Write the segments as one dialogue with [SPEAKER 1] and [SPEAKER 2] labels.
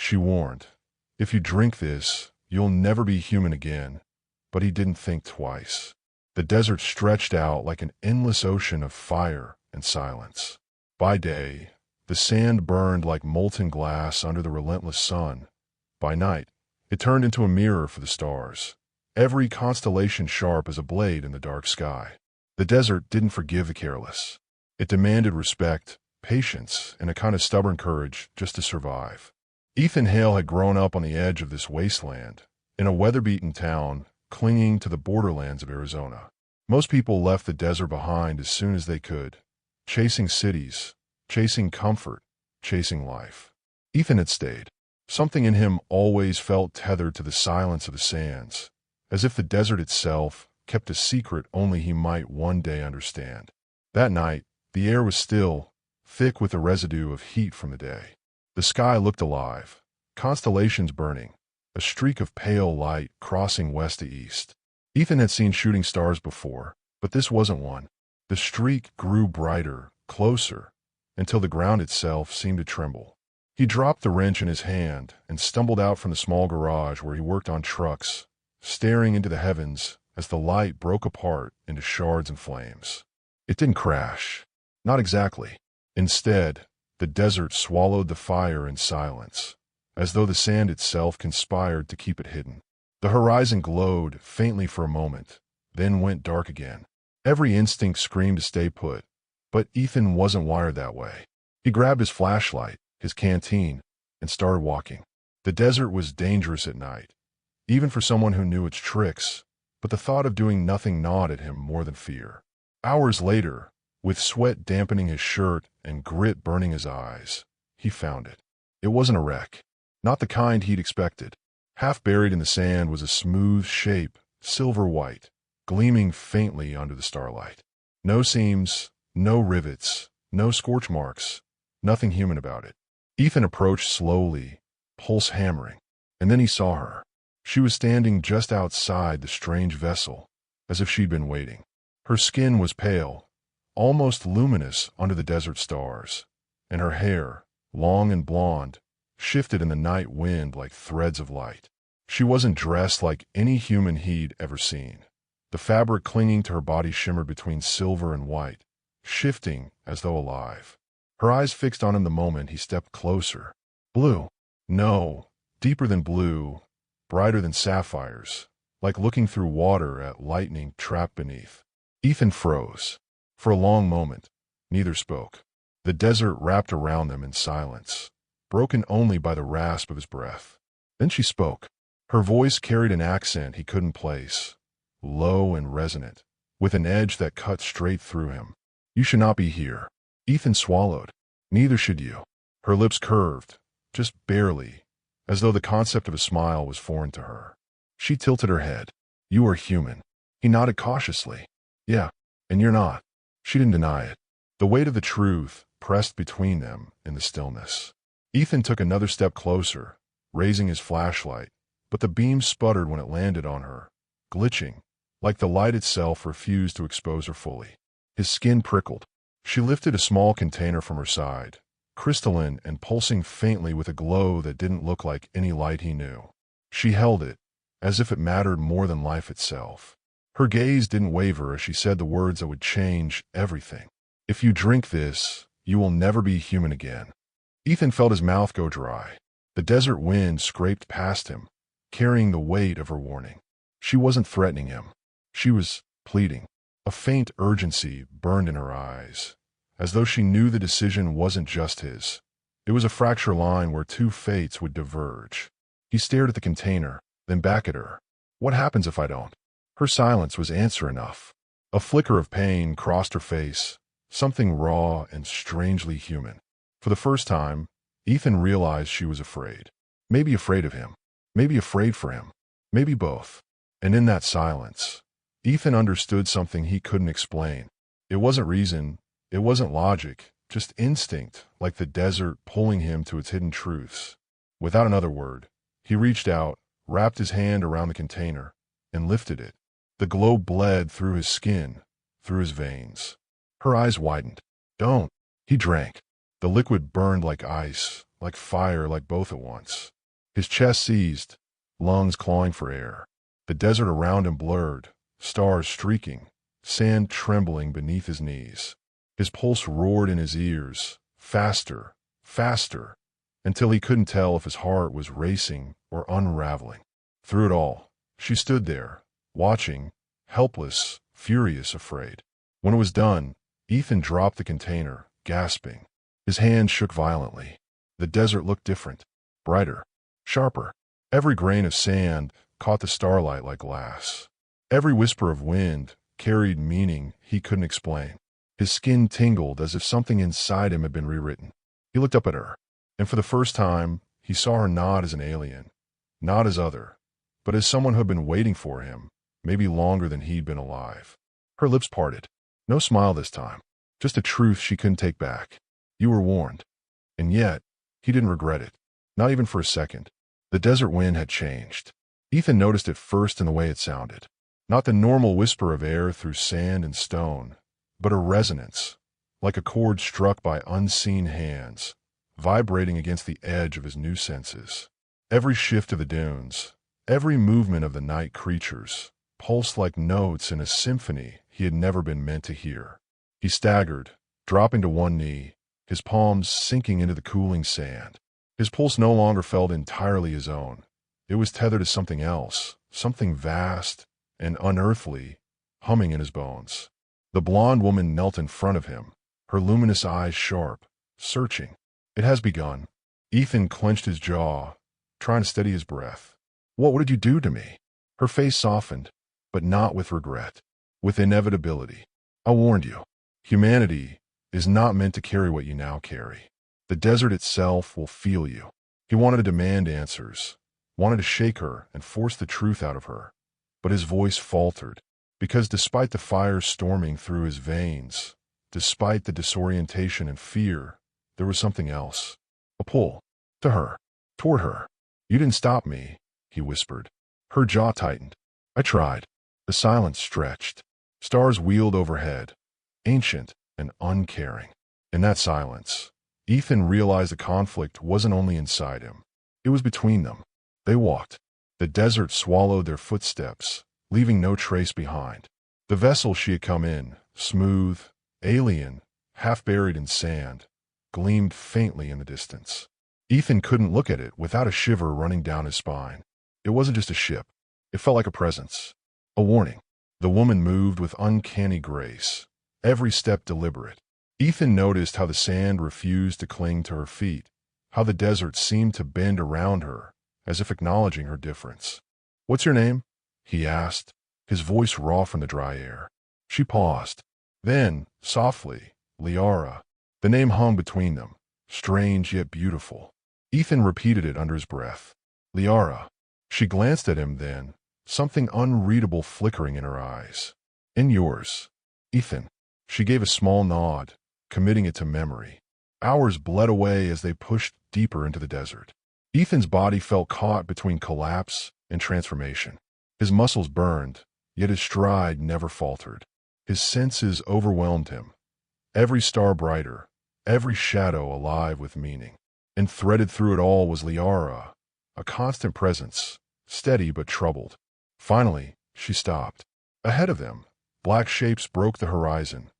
[SPEAKER 1] she warned. "If you drink this, you'll never be human again." But he didn't think twice. The desert stretched out like an endless ocean of fire and silence. By day, the sand burned like molten glass under the relentless sun. By night, it turned into a mirror for the stars, every constellation sharp as a blade in the dark sky. The desert didn't forgive the careless. It demanded respect, patience, and a kind of stubborn courage just to survive. Ethan Hale had grown up on the edge of this wasteland, in a weather-beaten town clinging to the borderlands of Arizona. Most people left the desert behind as soon as they could, chasing cities, chasing comfort, chasing life. Ethan had stayed. Something in him always felt tethered to the silence of the sands, as if the desert itself kept a secret only he might one day understand. That night, the air was still, thick with the residue of heat from the day. The sky looked alive, constellations burning, a streak of pale light crossing west to east. Ethan had seen shooting stars before, but this wasn't one. The streak grew brighter, closer, until the ground itself seemed to tremble. He dropped the wrench in his hand and stumbled out from the small garage where he worked on trucks, staring into the heavens as the light broke apart into shards and flames. It didn't crash. Not exactly. Instead, the desert swallowed the fire in silence, as though the sand itself conspired to keep it hidden. The horizon glowed faintly for a moment, then went dark again. Every instinct screamed to stay put, but Ethan wasn't wired that way. He grabbed his flashlight, his canteen, and started walking. The desert was dangerous at night, even for someone who knew its tricks, but the thought of doing nothing gnawed at him more than fear. Hours later, with sweat dampening his shirt and grit burning his eyes, he found it. It wasn't a wreck, not the kind he'd expected. Half buried in the sand was a smooth shape, silver white, gleaming faintly under the starlight. No seams, no rivets, no scorch marks, nothing human about it. Ethan approached slowly, pulse hammering, and then he saw her. She was standing just outside the strange vessel, as if she'd been waiting. Her skin was pale, almost luminous under the desert stars, and her hair, long and blonde, shifted in the night wind like threads of light. She wasn't dressed like any human he'd ever seen. The fabric clinging to her body shimmered between silver and white, shifting as though alive. Her eyes fixed on him the moment he stepped closer. Blue. No, deeper than blue, brighter than sapphires, like looking through water at lightning trapped beneath. Ethan froze. For a long moment, neither spoke. The desert wrapped around them in silence, broken only by the rasp of his breath. Then she spoke. Her voice carried an accent he couldn't place, low and resonant, with an edge that cut straight through him. "You should not be here." Ethan swallowed. "Neither should you." Her lips curved, just barely, as though the concept of a smile was foreign to her. She tilted her head. "You are human." He nodded cautiously. "Yeah, and you're not." She didn't deny it. The weight of the truth pressed between them in the stillness. Ethan took another step closer, raising his flashlight, but the beam sputtered when it landed on her, glitching, like the light itself refused to expose her fully. His skin prickled. She lifted a small container from her side, crystalline and pulsing faintly with a glow that didn't look like any light he knew. She held it, as if it mattered more than life itself. Her gaze didn't waver as she said the words that would change everything. "If you drink this, you will never be human again." Ethan felt his mouth go dry. The desert wind scraped past him, carrying the weight of her warning. She wasn't threatening him. She was pleading. A faint urgency burned in her eyes, as though she knew the decision wasn't just his. It was a fracture line where two fates would diverge. He stared at the container, then back at her. "What happens if I don't?" Her silence was answer enough. A flicker of pain crossed her face, something raw and strangely human. For the first time, Ethan realized she was afraid. Maybe afraid of him. Maybe afraid for him. Maybe both. And in that silence, Ethan understood something he couldn't explain. It wasn't reason, it wasn't logic, just instinct, like the desert pulling him to its hidden truths. Without another word, he reached out, wrapped his hand around the container, and lifted it. The glow bled through his skin, through his veins. Her eyes widened. "Don't." He drank. The liquid burned like ice, like fire, like both at once. His chest seized, lungs clawing for air. The desert around him blurred, stars streaking, sand trembling beneath his knees. His pulse roared in his ears, faster, faster, until he couldn't tell if his heart was racing or unraveling. Through it all, she stood there, watching, helpless, furious, afraid. When it was done, Ethan dropped the container, gasping. His hand shook violently. The desert looked different, brighter, sharper. Every grain of sand caught the starlight like glass. Every whisper of wind carried meaning he couldn't explain. His skin tingled as if something inside him had been rewritten. He looked up at her, and for the first time, he saw her not as an alien, not as other, but as someone who had been waiting for him, maybe longer than he'd been alive. Her lips parted. No smile this time, just a truth she couldn't take back. You were warned. And yet, he didn't regret it, not even for a second. The desert wind had changed. Ethan noticed it first in the way it sounded. Not the normal whisper of air through sand and stone, but a resonance, like a chord struck by unseen hands, vibrating against the edge of his new senses. Every shift of the dunes, every movement of the night creatures, pulsed like notes in a symphony he had never been meant to hear. He staggered, dropping to one knee, his palms sinking into the cooling sand. His pulse no longer felt entirely his own. It was tethered to something else, something vast and unearthly, humming in his bones. The blonde woman knelt in front of him, her luminous eyes sharp, searching. It has begun. Ethan clenched his jaw, trying to steady his breath. What did you do to me? Her face softened, but not with regret, with inevitability. I warned you. Humanity is not meant to carry what you now carry. The desert itself will feel you. He wanted to demand answers, wanted to shake her and force the truth out of her. But his voice faltered, because despite the fire storming through his veins, despite the disorientation and fear, there was something else. A pull. To her. Toward her. You didn't stop me, he whispered. Her jaw tightened. I tried. The silence stretched. Stars wheeled overhead, ancient and uncaring. In that silence, Ethan realized the conflict wasn't only inside him. It was between them. They walked. The desert swallowed their footsteps, leaving no trace behind. The vessel she had come in, smooth, alien, half buried in sand, gleamed faintly in the distance. Ethan couldn't look at it without a shiver running down his spine. It wasn't just a ship. It felt like a presence. A warning. The woman moved with uncanny grace, every step deliberate. Ethan noticed how the sand refused to cling to her feet, how the desert seemed to bend around her, as if acknowledging her difference. What's your name? He asked, his voice raw from the dry air. She paused. Then, softly, Liara. The name hung between them, strange yet beautiful. Ethan repeated it under his breath. Liara. She glanced at him then, something unreadable flickering in her eyes. In yours, Ethan. She gave a small nod, committing it to memory. Hours bled away as they pushed deeper into the desert. Ethan's body felt caught between collapse and transformation. His muscles burned, yet his stride never faltered. His senses overwhelmed him, every star brighter, every shadow alive with meaning. And threaded through it all was Liara, a constant presence, steady but troubled. Finally, she stopped. Ahead of them, black shapes broke the horizon,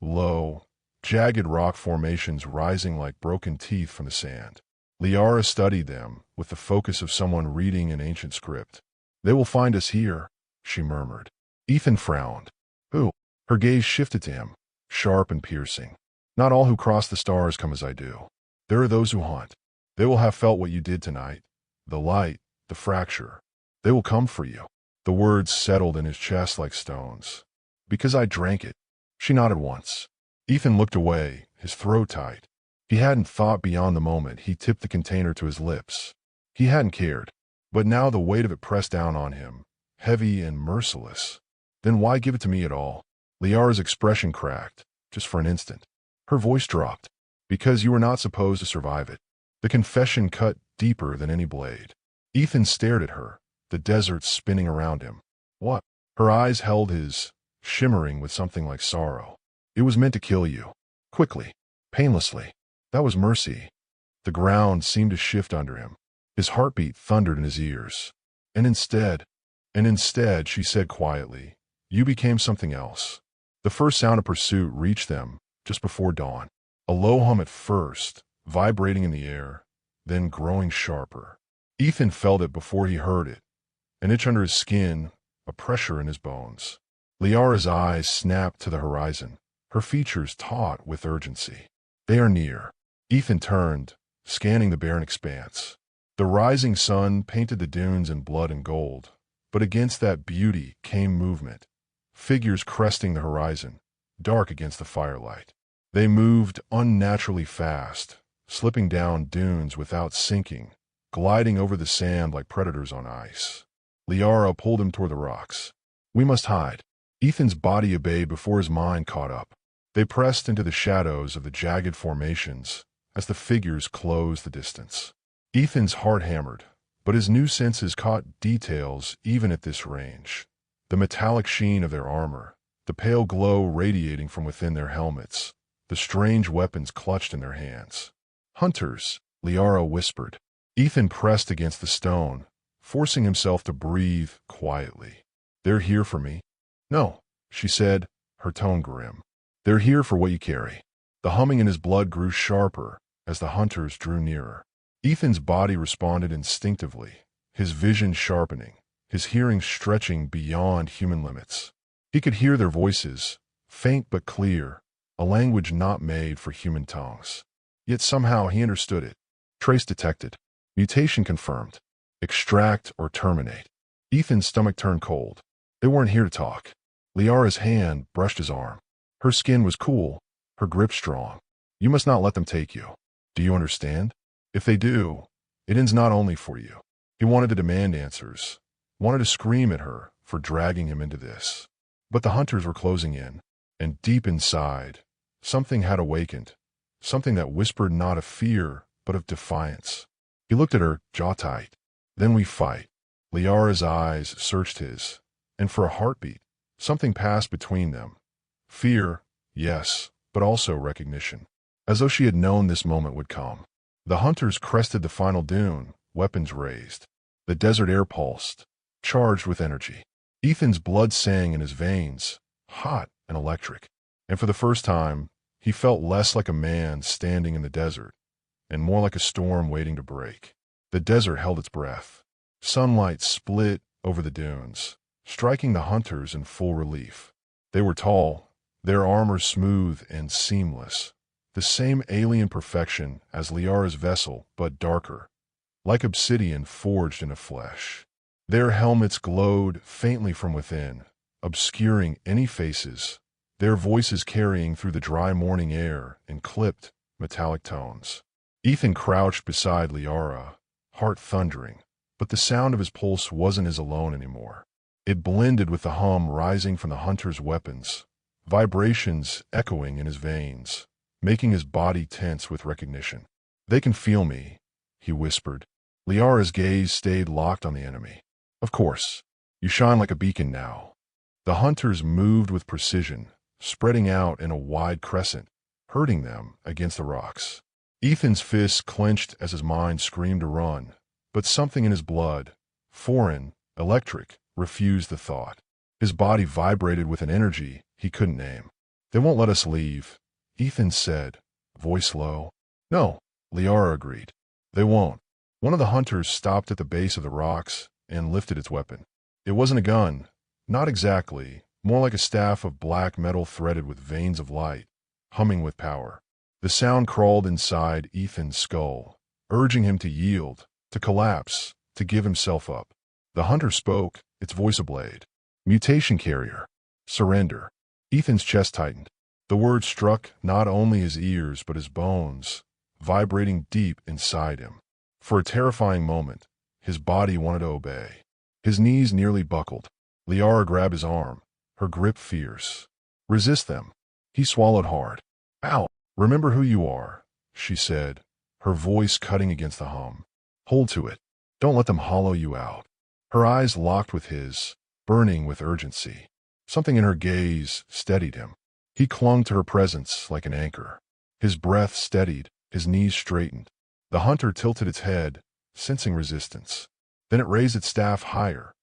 [SPEAKER 1] low, jagged rock formations rising like broken teeth from the sand. Liara studied them with the focus of someone reading an ancient script. They will find us here, she murmured. Ethan frowned. Who? Her gaze shifted to him, sharp and piercing. Not all who cross the stars come as I do. There are those who haunt. They will have felt what you did tonight. The light, the fracture. They will come for you. The words settled in his chest like stones. Because I drank it. She nodded once. Ethan looked away, his throat tight. He hadn't thought beyond the moment he tipped the container to his lips. He hadn't cared. But now the weight of it pressed down on him, heavy and merciless. Then why give it to me at all? Liara's expression cracked, just for an instant. Her voice dropped. Because you were not supposed to survive it. The confession cut deeper than any blade. Ethan stared at her, the desert spinning around him. What? Her eyes held his, shimmering with something like sorrow. It was meant to kill you. Quickly. Painlessly. That was mercy. The ground seemed to shift under him. His heartbeat thundered in his ears. And instead, she said quietly, "You became something else." The first sound of pursuit reached them just before dawn. A low hum at first, vibrating in the air, then growing sharper. Ethan felt it before he heard it, an itch under his skin, a pressure in his bones. Liara's eyes snapped to the horizon, her features taut with urgency. They are near. Ethan turned, scanning the barren expanse. The rising sun painted the dunes in blood and gold, but against that beauty came movement. Figures cresting the horizon, dark against the firelight. They moved unnaturally fast, slipping down dunes without sinking, gliding over the sand like predators on ice. Liara pulled him toward the rocks. "We must hide." Ethan's body obeyed before his mind caught up. They pressed into the shadows of the jagged formations as the figures closed the distance. Ethan's heart hammered, but his new senses caught details even at this range. The metallic sheen of their armor, the pale glow radiating from within their helmets, the strange weapons clutched in their hands. "Hunters," Liara whispered. Ethan pressed against the stone, forcing himself to breathe quietly. "They're here for me." "No," she said, her tone grim. "They're here for what you carry." The humming in his blood grew sharper as the hunters drew nearer. Ethan's body responded instinctively, his vision sharpening, his hearing stretching beyond human limits. He could hear their voices, faint but clear, a language not made for human tongues. Yet somehow he understood it. Trace detected. Mutation confirmed. Extract or terminate. Ethan's stomach turned cold. They weren't here to talk. Liara's hand brushed his arm. Her skin was cool, her grip strong. "You must not let them take you. Do you understand? If they do, it ends not only for you." He wanted to demand answers, wanted to scream at her for dragging him into this. But the hunters were closing in, and deep inside, something had awakened, something that whispered not of fear, but of defiance. He looked at her, jaw tight. "Then we fight." Liara's eyes searched his, and for a heartbeat, something passed between them. Fear, yes, but also recognition. As though she had known this moment would come. The hunters crested the final dune, weapons raised. The desert air pulsed, charged with energy. Ethan's blood sang in his veins, hot and electric. And for the first time, he felt less like a man standing in the desert, and more like a storm waiting to break. The desert held its breath. Sunlight split over the dunes, striking the hunters in full relief. They were tall, their armor smooth and seamless, the same alien perfection as Liara's vessel, but darker, like obsidian forged into flesh. Their helmets glowed faintly from within, obscuring any faces, their voices carrying through the dry morning air in clipped, metallic tones. Ethan crouched beside Liara, heart thundering, but the sound of his pulse wasn't his alone anymore. It blended with the hum rising from the hunter's weapons, vibrations echoing in his veins, making his body tense with recognition. "They can feel me," he whispered. Liara's gaze stayed locked on the enemy. "Of course. You shine like a beacon now." The hunters moved with precision, spreading out in a wide crescent, hurting them against the rocks. Ethan's fists clenched as his mind screamed to run, but something in his blood, foreign, electric, refused the thought. His body vibrated with an energy he couldn't name. "They won't let us leave," Ethan said, voice low. "No," Liara agreed. "They won't." One of the hunters stopped at the base of the rocks and lifted its weapon. It wasn't a gun, not exactly, more like a staff of black metal threaded with veins of light, humming with power. The sound crawled inside Ethan's skull, urging him to yield, to collapse, to give himself up. The hunter spoke, its voice a blade. "Mutation carrier. Surrender." Ethan's chest tightened. The word struck not only his ears but his bones, vibrating deep inside him. For a terrifying moment, his body wanted to obey. His knees nearly buckled. Liara grabbed his arm, her grip fierce. "Resist them." He swallowed hard. "Ow! Remember who you are," she said, her voice cutting against the hum. "Hold to it. Don't let them hollow you out." Her eyes locked with his, burning with urgency. Something in her gaze steadied him. He clung to her presence like an anchor. His breath steadied, his knees straightened. The hunter tilted its head, sensing resistance. Then it raised its staff higher,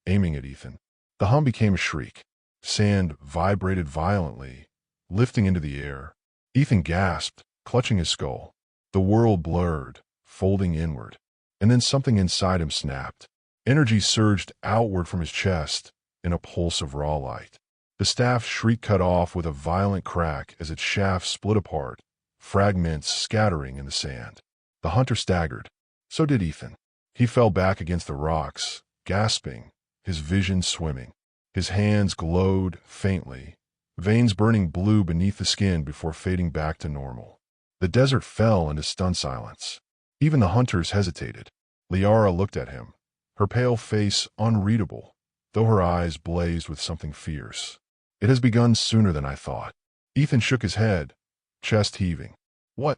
[SPEAKER 1] aiming at Ethan. The hum became a shriek. Sand vibrated violently, lifting into the air. Ethan gasped, clutching his skull. The world blurred, folding inward. And then something inside him snapped. Energy surged outward from his chest in a pulse of raw light. The staff shriek cut off with a violent crack as its shaft split apart, fragments scattering in the sand. The hunter staggered. So did Ethan. He fell back against the rocks, gasping, his vision swimming. His hands glowed faintly, veins burning blue beneath the skin before fading back to normal. The desert fell into stunned silence. Even the hunters hesitated. Liara looked at him, her pale face unreadable, though her eyes blazed with something fierce. It has begun sooner than I thought. Ethan shook his head, chest heaving. What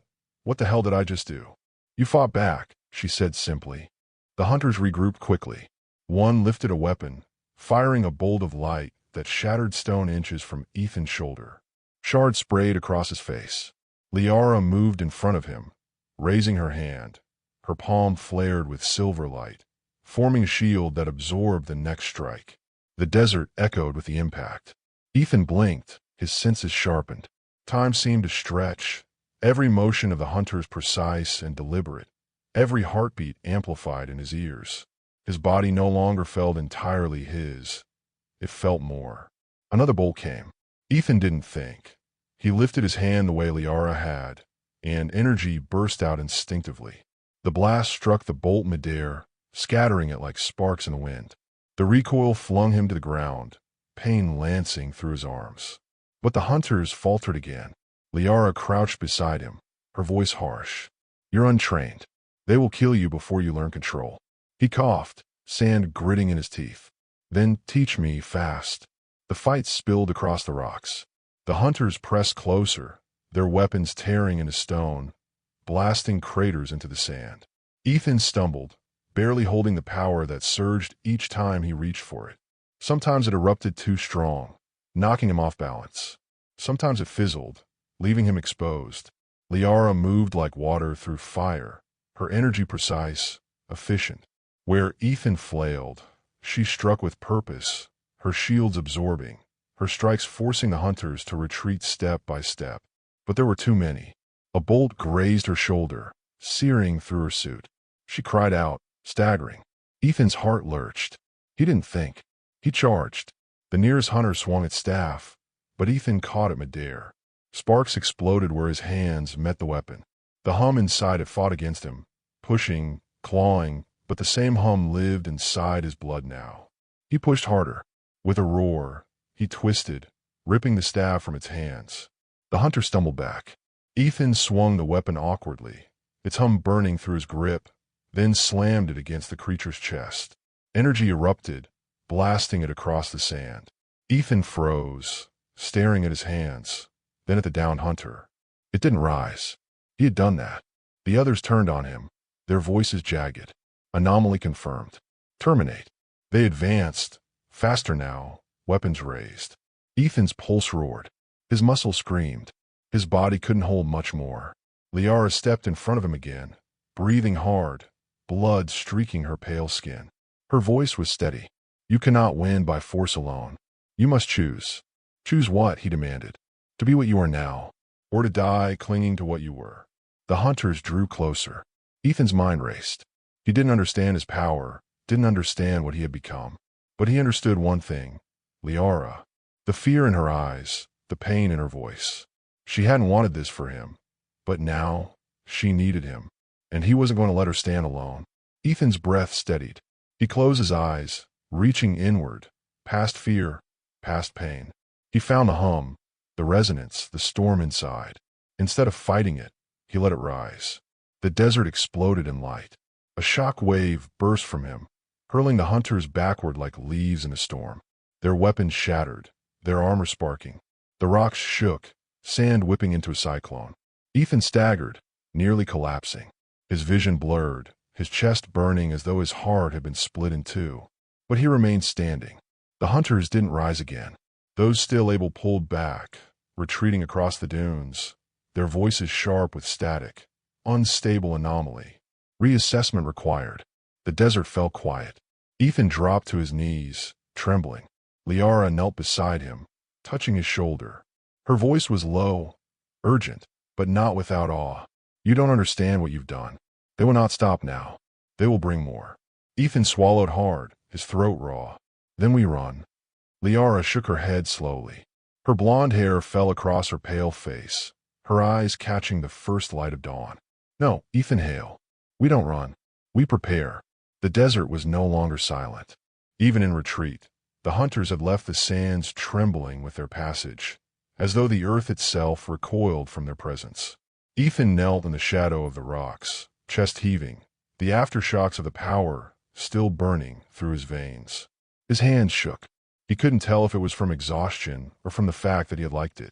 [SPEAKER 1] the hell did I just do? You fought back, she said simply. The hunters regrouped quickly. One lifted a weapon, firing a bolt of light that shattered stone inches from Ethan's shoulder. Shards sprayed across his face. Liara moved in front of him, raising her hand. Her palm flared with silver light, forming a shield that absorbed the next strike. The desert echoed with the impact. Ethan blinked, his senses sharpened. Time seemed to stretch, every motion of the hunters precise and deliberate, every heartbeat amplified in his ears. His body no longer felt entirely his. It felt more. Another bolt came. Ethan didn't think. He lifted his hand the way Liara had, and energy burst out instinctively. The blast struck the bolt midair, scattering it like sparks in the wind. The recoil flung him to the ground, pain lancing through his arms. But the hunters faltered again. Liara crouched beside him, her voice harsh. You're untrained. They will kill you before you learn control. He coughed, sand gritting in his teeth. Then teach me fast. The fight spilled across the rocks. The hunters pressed closer, their weapons tearing into stone, blasting craters into the sand. Ethan stumbled, barely holding the power that surged each time he reached for it. Sometimes it erupted too strong, knocking him off balance. Sometimes it fizzled, leaving him exposed. Liara moved like water through fire, her energy precise, efficient. Where Ethan flailed, she struck with purpose, her shields absorbing, her strikes forcing the hunters to retreat step by step. But there were too many. A bolt grazed her shoulder, searing through her suit. She cried out, staggering. Ethan's heart lurched. He didn't think. He charged. The nearest hunter swung its staff, but Ethan caught it midair. Sparks exploded where his hands met the weapon. The hum inside it fought against him, pushing, clawing, but the same hum lived inside his blood now. He pushed harder. With a roar, he twisted, ripping the staff from its hands. The hunter stumbled back. Ethan swung the weapon awkwardly, its hum burning through his grip, then slammed it against the creature's chest. Energy erupted, blasting it across the sand. Ethan froze, staring at his hands, then at the downed hunter. It didn't rise. He had done that. The others turned on him, their voices jagged. Anomaly confirmed. Terminate. They advanced, faster now, weapons raised. Ethan's pulse roared. His muscles screamed. His body couldn't hold much more. Liara stepped in front of him again, breathing hard, blood streaking her pale skin. Her voice was steady. You cannot win by force alone. You must choose. Choose what? He demanded. To be what you are now, or to die clinging to what you were. The hunters drew closer. Ethan's mind raced. He didn't understand his power, didn't understand what he had become. But he understood one thing. Liara. The fear in her eyes, the pain in her voice. She hadn't wanted this for him. But now, she needed him. And he wasn't going to let her stand alone. Ethan's breath steadied. He closed his eyes, reaching inward, past fear, past pain. He found the hum, the resonance, the storm inside. Instead of fighting it, he let it rise. The desert exploded in light. A shock wave burst from him, hurling the hunters backward like leaves in a storm. Their weapons shattered, their armor sparking. The rocks shook, sand whipping into a cyclone. Ethan staggered, nearly collapsing. His vision blurred, his chest burning as though his heart had been split in two. But he remained standing. The hunters didn't rise again. Those still able pulled back, retreating across the dunes, their voices sharp with static, unstable anomaly. Reassessment required. The desert fell quiet. Ethan dropped to his knees, trembling. Liara knelt beside him, touching his shoulder. Her voice was low, urgent, but not without awe. You don't understand what you've done. They will not stop now. They will bring more. Ethan swallowed hard, his throat raw. Then we run. Liara shook her head slowly. Her blonde hair fell across her pale face, her eyes catching the first light of dawn. No, Ethan Hale. We don't run. We prepare. The desert was no longer silent. Even in retreat, the hunters had left the sands trembling with their passage, as though the earth itself recoiled from their presence. Ethan knelt in the shadow of the rocks, chest heaving, the aftershocks of the power still burning through his veins. His hands shook. He couldn't tell if it was from exhaustion or from the fact that he had liked it.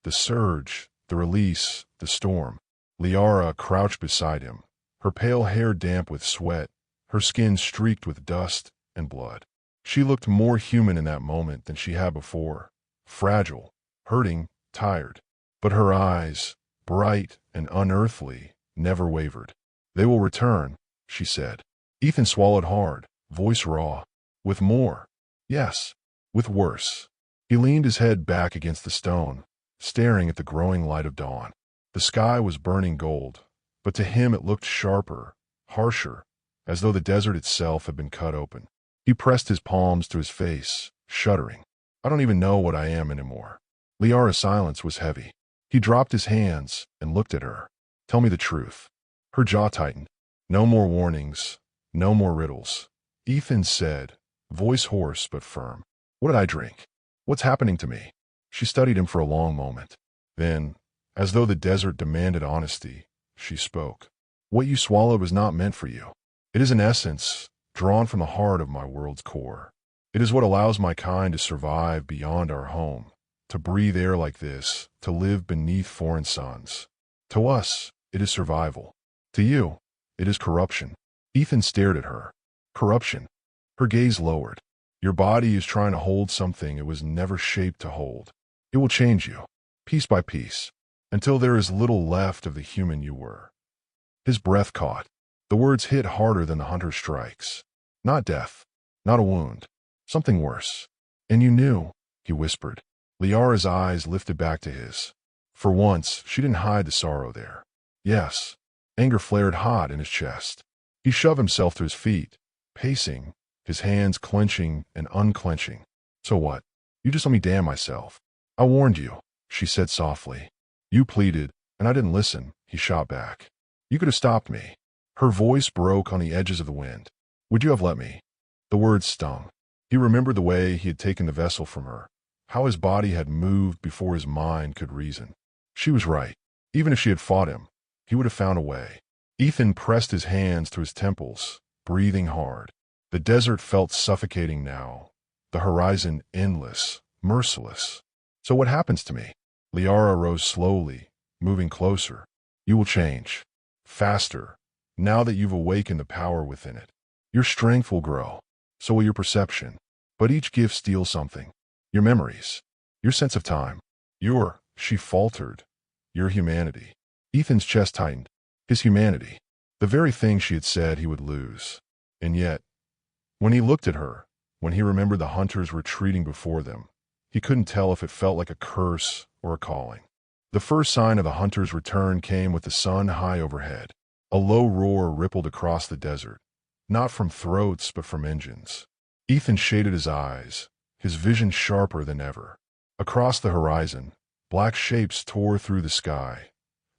[SPEAKER 1] The surge, the release, the storm. Liara crouched beside him, her pale hair damp with sweat, her skin streaked with dust and blood. She looked more human in that moment than she had before, fragile, hurting, tired. But her eyes, bright and unearthly, never wavered. They will return, she said. Ethan swallowed hard, voice raw. With more. Yes, with worse. He leaned his head back against the stone, staring at the growing light of dawn. The sky was burning gold, but to him it looked sharper, harsher, as though the desert itself had been cut open. He pressed his palms to his face, shuddering. I don't even know what I am anymore. Liara's silence was heavy. He dropped his hands and looked at her. Tell me the truth. Her jaw tightened. No more warnings, no more riddles. Ethan said, voice hoarse but firm. What did I drink? What's happening to me? She studied him for a long moment. Then, as though the desert demanded honesty, she spoke. What you swallowed was not meant for you. It is an essence drawn from the heart of my world's core. It is what allows my kind to survive beyond our home, to breathe air like this, to live beneath foreign suns. To us, it is survival. To you, it is corruption. Ethan stared at her. Corruption. Her gaze lowered. Your body is trying to hold something it was never shaped to hold. It will change you, piece by piece, until there is little left of the human you were. His breath caught. The words hit harder than the hunter's strikes. Not death, not a wound, something worse. And you knew, he whispered. Liara's eyes lifted back to his. For once, she didn't hide the sorrow there. Yes, anger flared hot in his chest. He shoved himself to his feet, pacing, his hands clenching and unclenching. So what? You just let me damn myself. I warned you, she said softly. You pleaded, and I didn't listen, he shot back. You could have stopped me. Her voice broke on the edges of the wind. Would you have let me? The words stung. He remembered the way he had taken the vessel from her, how his body had moved before his mind could reason. She was right. Even if she had fought him, he would have found a way. Ethan pressed his hands to his temples, breathing hard. The desert felt suffocating now, the horizon endless, merciless. So what happens to me? Liara rose slowly, moving closer. You will change. Faster, now that you've awakened the power within it. Your strength will grow. So will your perception. But each gift steals something. Your memories. Your sense of time. She faltered. Your humanity. Ethan's chest tightened. His humanity. The very thing she had said he would lose. And yet, when he looked at her, when he remembered the hunters retreating before them, he couldn't tell if it felt like a curse or a calling. The first sign of the hunters' return came with the sun high overhead. A low roar rippled across the desert, not from throats but from engines. Ethan shaded his eyes, his vision sharper than ever. Across the horizon, black shapes tore through the sky.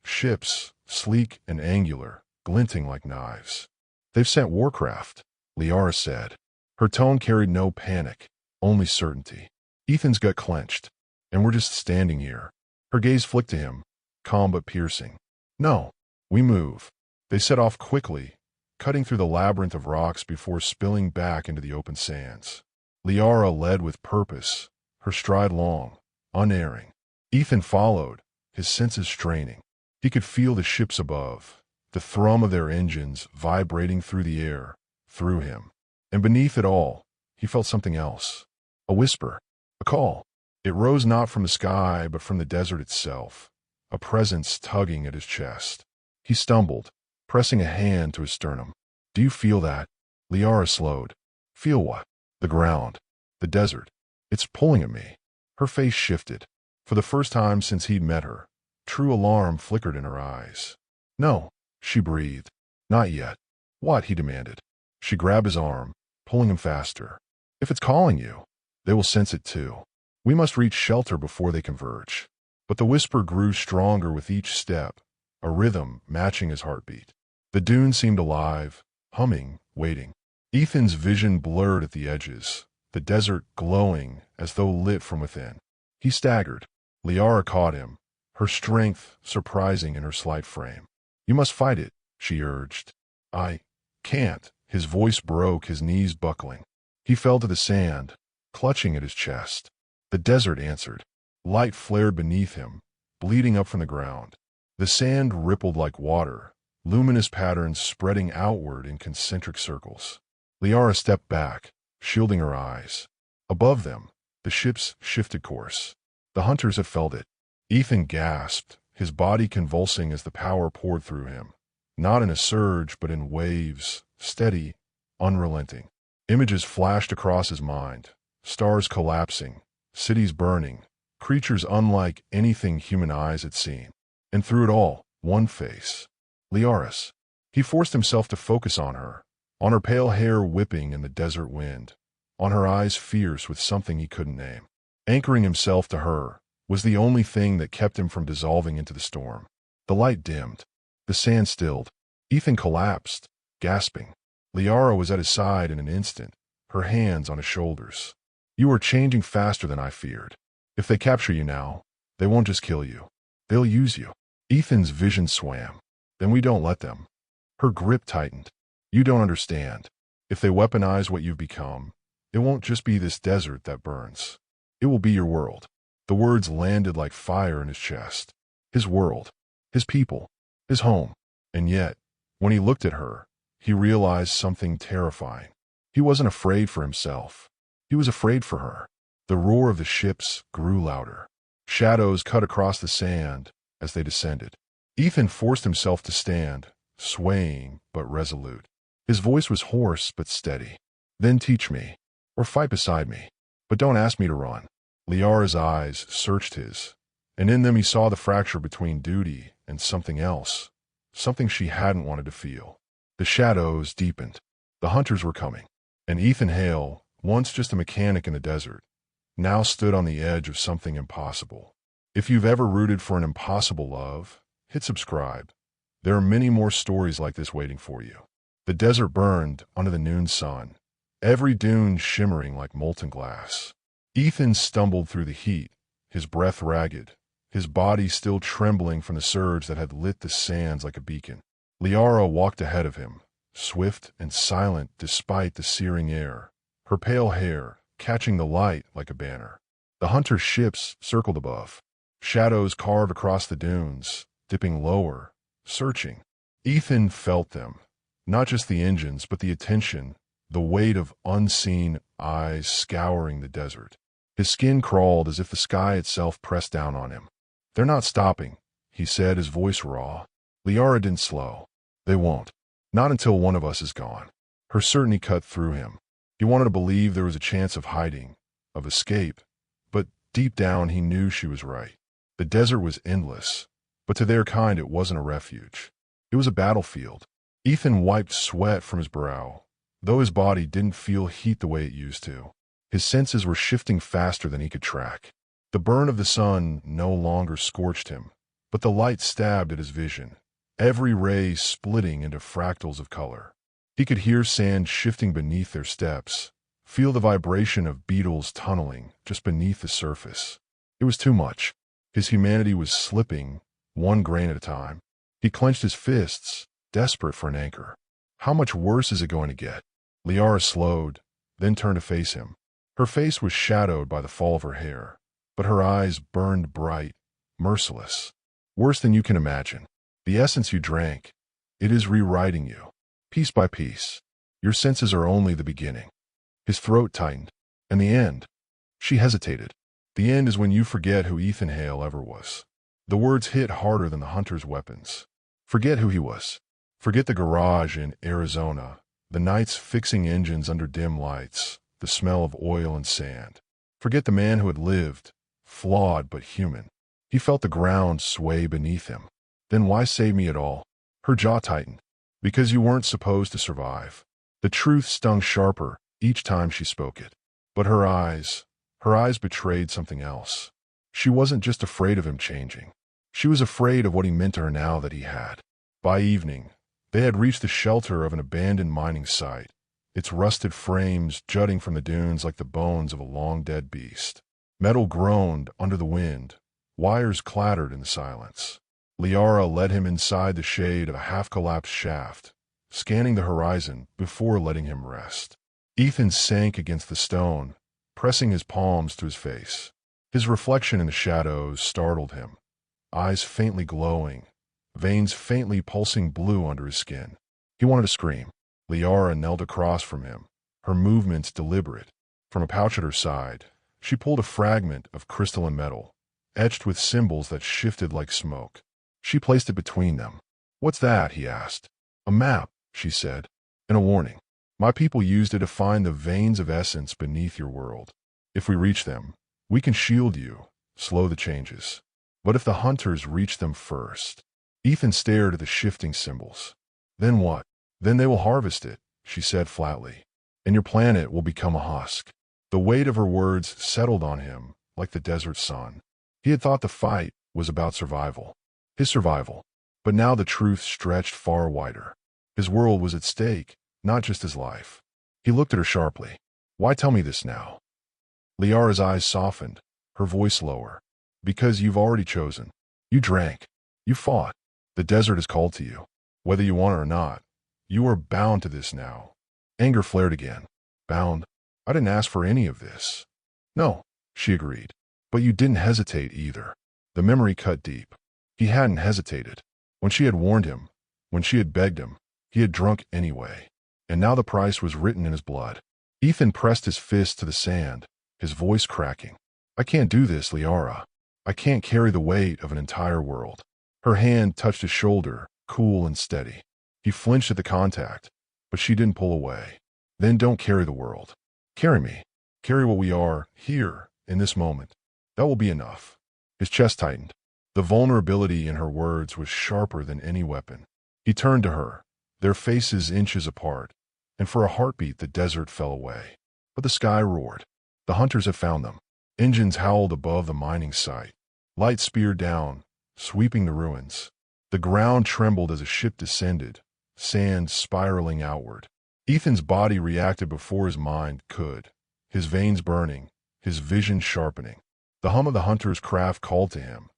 [SPEAKER 1] Ships, sleek and angular, glinting like knives. They've sent warcraft, Liara said. Her tone carried no panic, only certainty. Ethan's gut clenched. And we're just standing here. Her gaze flicked to him, calm but piercing. No, we move. They set off quickly, cutting through the labyrinth of rocks before spilling back into the open sands. Liara led with purpose, her stride long, unerring. Ethan followed, his senses straining. He could feel the ships above, the thrum of their engines vibrating through the air, through him. And beneath it all, he felt something else. A whisper, a call. It rose not from the sky but from the desert itself, a presence tugging at his chest. He stumbled, pressing a hand to his sternum. Do you feel that? Liara slowed. Feel what? The ground. The desert. It's pulling at me. Her face shifted. For the first time since he'd met her, true alarm flickered in her eyes. No, she breathed. Not yet. What? He demanded. She grabbed his arm, pulling him faster. If it's calling you, they will sense it too. We must reach shelter before they converge. But the whisper grew stronger with each step, a rhythm matching his heartbeat. The dune seemed alive, humming, waiting. Ethan's vision blurred at the edges, the desert glowing as though lit from within. He staggered. Liara caught him, her strength surprising in her slight frame. You must fight it, she urged. I can't. His voice broke, his knees buckling. He fell to the sand, clutching at his chest. The desert answered. Light flared beneath him, bleeding up from the ground. The sand rippled like water, luminous patterns spreading outward in concentric circles. Liara stepped back, shielding her eyes. Above them, the ships shifted course. The hunters had felt it. Ethan gasped, his body convulsing as the power poured through him. Not in a surge, but in waves, steady, unrelenting. Images flashed across his mind, stars collapsing, cities burning, creatures unlike anything human eyes had seen. And through it all, one face. Liara's. He forced himself to focus on her pale hair whipping in the desert wind, on her eyes fierce with something he couldn't name. Anchoring himself to her was the only thing that kept him from dissolving into the storm. The light dimmed. The sand stilled. Ethan collapsed, gasping. Liara was at his side in an instant, her hands on his shoulders. You are changing faster than I feared. If they capture you now, they won't just kill you. They'll use you. Ethan's vision swam. Then we don't let them. Her grip tightened. You don't understand. If they weaponize what you've become, it won't just be this desert that burns. It will be your world. The words landed like fire in his chest. His world. His people. His home. And yet, when he looked at her, he realized something terrifying. He wasn't afraid for himself. He was afraid for her. The roar of the ships grew louder. Shadows cut across the sand as they descended. Ethan forced himself to stand, swaying but resolute. His voice was hoarse but steady. Then teach me, or fight beside me, but don't ask me to run. Liara's eyes searched his, and in them he saw the fracture between duty and something else, something she hadn't wanted to feel. The shadows deepened. The hunters were coming, and Ethan Hale, once just a mechanic in the desert, now stood on the edge of something impossible. If you've ever rooted for an impossible love, hit subscribe. There are many more stories like this waiting for you. The desert burned under the noon sun, every dune shimmering like molten glass. Ethan stumbled through the heat, his breath ragged, his body still trembling from the surge that had lit the sands like a beacon. Liara walked ahead of him, swift and silent despite the searing air, her pale hair catching the light like a banner. The hunter ships circled above. Shadows carved across the dunes, dipping lower, searching. Ethan felt them, not just the engines, but the attention, the weight of unseen eyes scouring the desert. His skin crawled as if the sky itself pressed down on him. They're not stopping, he said, his voice raw. Liara didn't slow. They won't. Not until one of us is gone. Her certainty cut through him. He wanted to believe there was a chance of hiding, of escape, but deep down he knew she was right. The desert was endless, but to their kind it wasn't a refuge. It was a battlefield. Ethan wiped sweat from his brow, though his body didn't feel heat the way it used to. His senses were shifting faster than he could track. The burn of the sun no longer scorched him, but the light stabbed at his vision, every ray splitting into fractals of color. He could hear sand shifting beneath their steps, feel the vibration of beetles tunneling just beneath the surface. It was too much. His humanity was slipping, one grain at a time. He clenched his fists, desperate for an anchor. How much worse is it going to get? Liara slowed, then turned to face him. Her face was shadowed by the fall of her hair, but her eyes burned bright, merciless. Worse than you can imagine. The essence you drank, it is rewriting you, piece by piece. Your senses are only the beginning. His throat tightened. And the end? She hesitated. The end is when you forget who Ethan Hale ever was. The words hit harder than the hunter's weapons. Forget who he was. Forget the garage in Arizona, the nights fixing engines under dim lights, the smell of oil and sand. Forget the man who had lived, flawed but human. He felt the ground sway beneath him. Then why save me at all? Her jaw tightened. Because you weren't supposed to survive. The truth stung sharper each time she spoke it. But her eyes betrayed something else. She wasn't just afraid of him changing. She was afraid of what he meant to her now that he had. By evening, they had reached the shelter of an abandoned mining site, its rusted frames jutting from the dunes like the bones of a long-dead beast. Metal groaned under the wind. Wires clattered in the silence. Liara led him inside the shade of a half-collapsed shaft, scanning the horizon before letting him rest. Ethan sank against the stone, pressing his palms to his face. His reflection in the shadows startled him, eyes faintly glowing, veins faintly pulsing blue under his skin. He wanted to scream. Liara knelt across from him, her movements deliberate. From a pouch at her side, she pulled a fragment of crystalline metal, etched with symbols that shifted like smoke. She placed it between them. "What's that?" he asked. "A map," she said, "and a warning. My people used it to find the veins of essence beneath your world. If we reach them, we can shield you, slow the changes. But if the hunters reach them first..." Ethan stared at the shifting symbols. "Then what?" "Then they will harvest it," she said flatly, "and your planet will become a husk." The weight of her words settled on him like the desert sun. He had thought the fight was about survival. His survival. But now the truth stretched far wider. His world was at stake, not just his life. He looked at her sharply. "Why tell me this now?" Liara's eyes softened, her voice lower. "Because you've already chosen. You drank. You fought. The desert has called to you. Whether you want it or not, you are bound to this now." Anger flared again. "Bound? I didn't ask for any of this." "No," she agreed. "But you didn't hesitate either." The memory cut deep. He hadn't hesitated. When she had warned him, when she had begged him, he had drunk anyway. And now the price was written in his blood. Ethan pressed his fist to the sand, his voice cracking. "I can't do this, Liara. I can't carry the weight of an entire world." Her hand touched his shoulder, cool and steady. He flinched at the contact, but she didn't pull away. "Then don't carry the world. Carry me. Carry what we are, here, in this moment. That will be enough." His chest tightened. The vulnerability in her words was sharper than any weapon. He turned to her, their faces inches apart, and for a heartbeat the desert fell away. But the sky roared. The hunters had found them. Engines howled above the mining site. Light speared down, sweeping the ruins. The ground trembled as a ship descended, sand spiraling outward. Ethan's body reacted before his mind could, his veins burning, his vision sharpening. The hum of the hunter's craft called to him.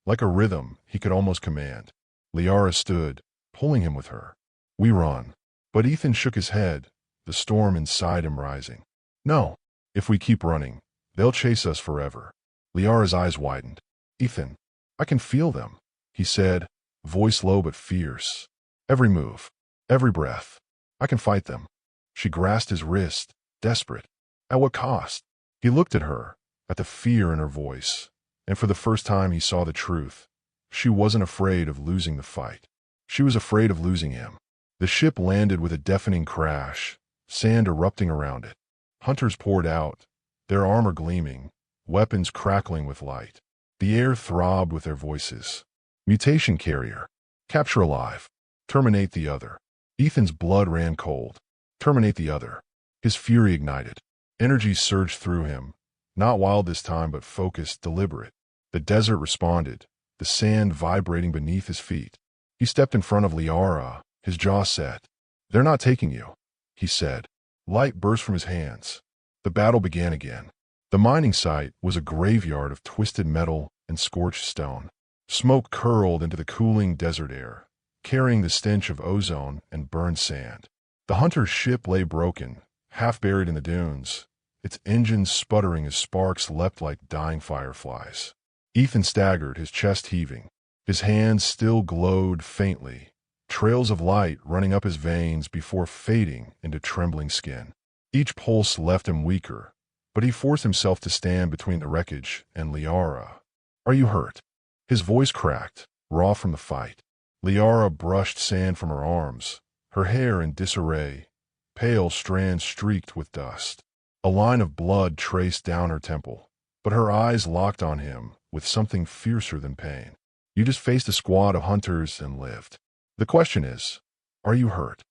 [SPEAKER 1] Like a rhythm he could almost command. Liara stood, pulling him with her. "We run." But Ethan shook his head, the storm inside him rising. "No. If we keep running, they'll chase us forever." Liara's eyes widened. "Ethan, I can feel them," he said, voice low but fierce. "Every move, every breath. I can fight them." She grasped his wrist, desperate. At what cost? He looked at her, at the fear in her voice, and for the first time he saw the truth. She wasn't afraid of losing the fight. She was afraid of losing him. The ship landed with a deafening crash, sand erupting around it. Hunters poured out, their armor gleaming, weapons crackling with light. The air throbbed with their voices. "Mutation carrier. Capture alive. Terminate the other." Ethan's blood ran cold. Terminate the other. His fury ignited. Energy surged through him, not wild this time but focused, deliberate. The desert responded, the sand vibrating beneath his feet. He stepped in front of Liara, his jaw set. "They're not taking you," he said. Light burst from his hands. The battle began again. The mining site was a graveyard of twisted metal and scorched stone. Smoke curled into the cooling desert air, carrying the stench of ozone and burned sand. The hunter's ship lay broken, half buried in the dunes, its engines sputtering as sparks leapt like dying fireflies. Ethan staggered, his chest heaving. His hands still glowed faintly, trails of light running up his veins before fading into trembling skin. Each pulse left him weaker, but he forced himself to stand between the wreckage and Liara. "Are you hurt?" His voice cracked, raw from the fight. Liara brushed sand from her arms, her hair in disarray, pale strands streaked with dust. A line of blood traced down her temple, but her eyes locked on him with something fiercer than pain. You just faced a squad of hunters and lived. The question is, are you hurt?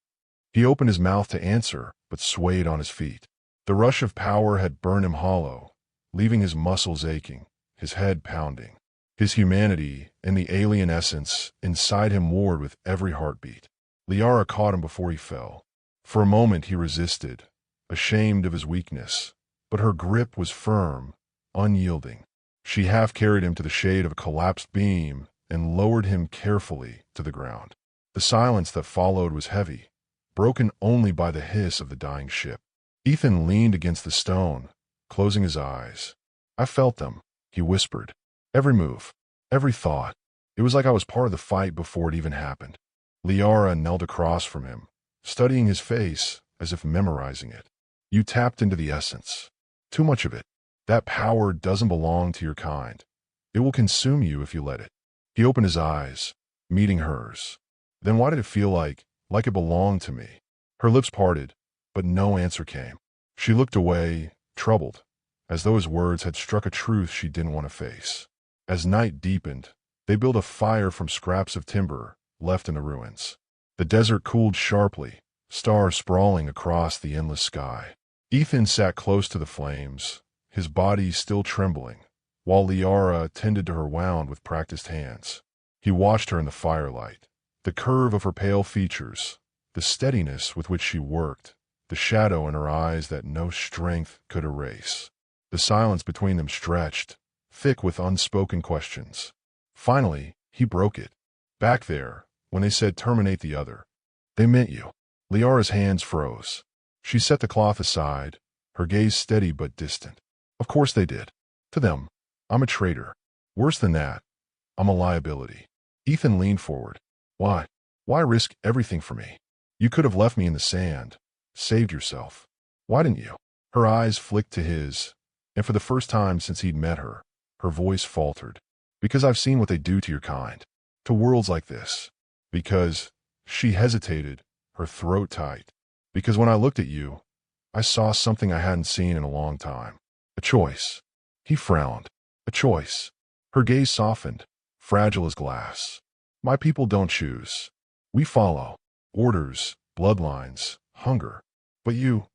[SPEAKER 1] He opened his mouth to answer, but swayed on his feet. The rush of power had burned him hollow, leaving his muscles aching, his head pounding. His humanity and the alien essence inside him warred with every heartbeat. Liara caught him before he fell. For a moment he resisted, ashamed of his weakness, but her grip was firm, unyielding. She half carried him to the shade of a collapsed beam and lowered him carefully to the ground. The silence that followed was heavy, broken only by the hiss of the dying ship. Ethan leaned against the stone, closing his eyes. I felt them, he whispered. Every move, every thought. It was like I was part of the fight before it even happened. Liara knelt across from him, studying his face as if memorizing it. You tapped into the essence. Too much of it. That power doesn't belong to your kind. It will consume you if you let it. He opened his eyes, meeting hers. Then why did it feel like it belonged to me? Her lips parted, but no answer came. She looked away, troubled, as though his words had struck a truth she didn't want to face. As night deepened, they built a fire from scraps of timber left in the ruins. The desert cooled sharply, stars sprawling across the endless sky. Ethan sat close to the flames, his body still trembling, while Liara tended to her wound with practiced hands. He watched her in the firelight, the curve of her pale features, the steadiness with which she worked, the shadow in her eyes that no strength could erase. The silence between them stretched, thick with unspoken questions. Finally, he broke it. Back there, when they said terminate the other, they meant you. Liara's hands froze. She set the cloth aside, her gaze steady but distant. Of course they did. To them, I'm a traitor. Worse than that, I'm a liability. Ethan leaned forward. Why? Why risk everything for me? You could have left me in the sand, saved yourself. Why didn't you? Her eyes flicked to his, and for the first time since he'd met her, her voice faltered. Because I've seen what they do to your kind, to worlds like this. Because, she hesitated, her throat tight. Because when I looked at you, I saw something I hadn't seen in a long time. A choice. He frowned. A choice. Her gaze softened, fragile as glass. My people don't choose. We follow. Orders, bloodlines, hunger. But you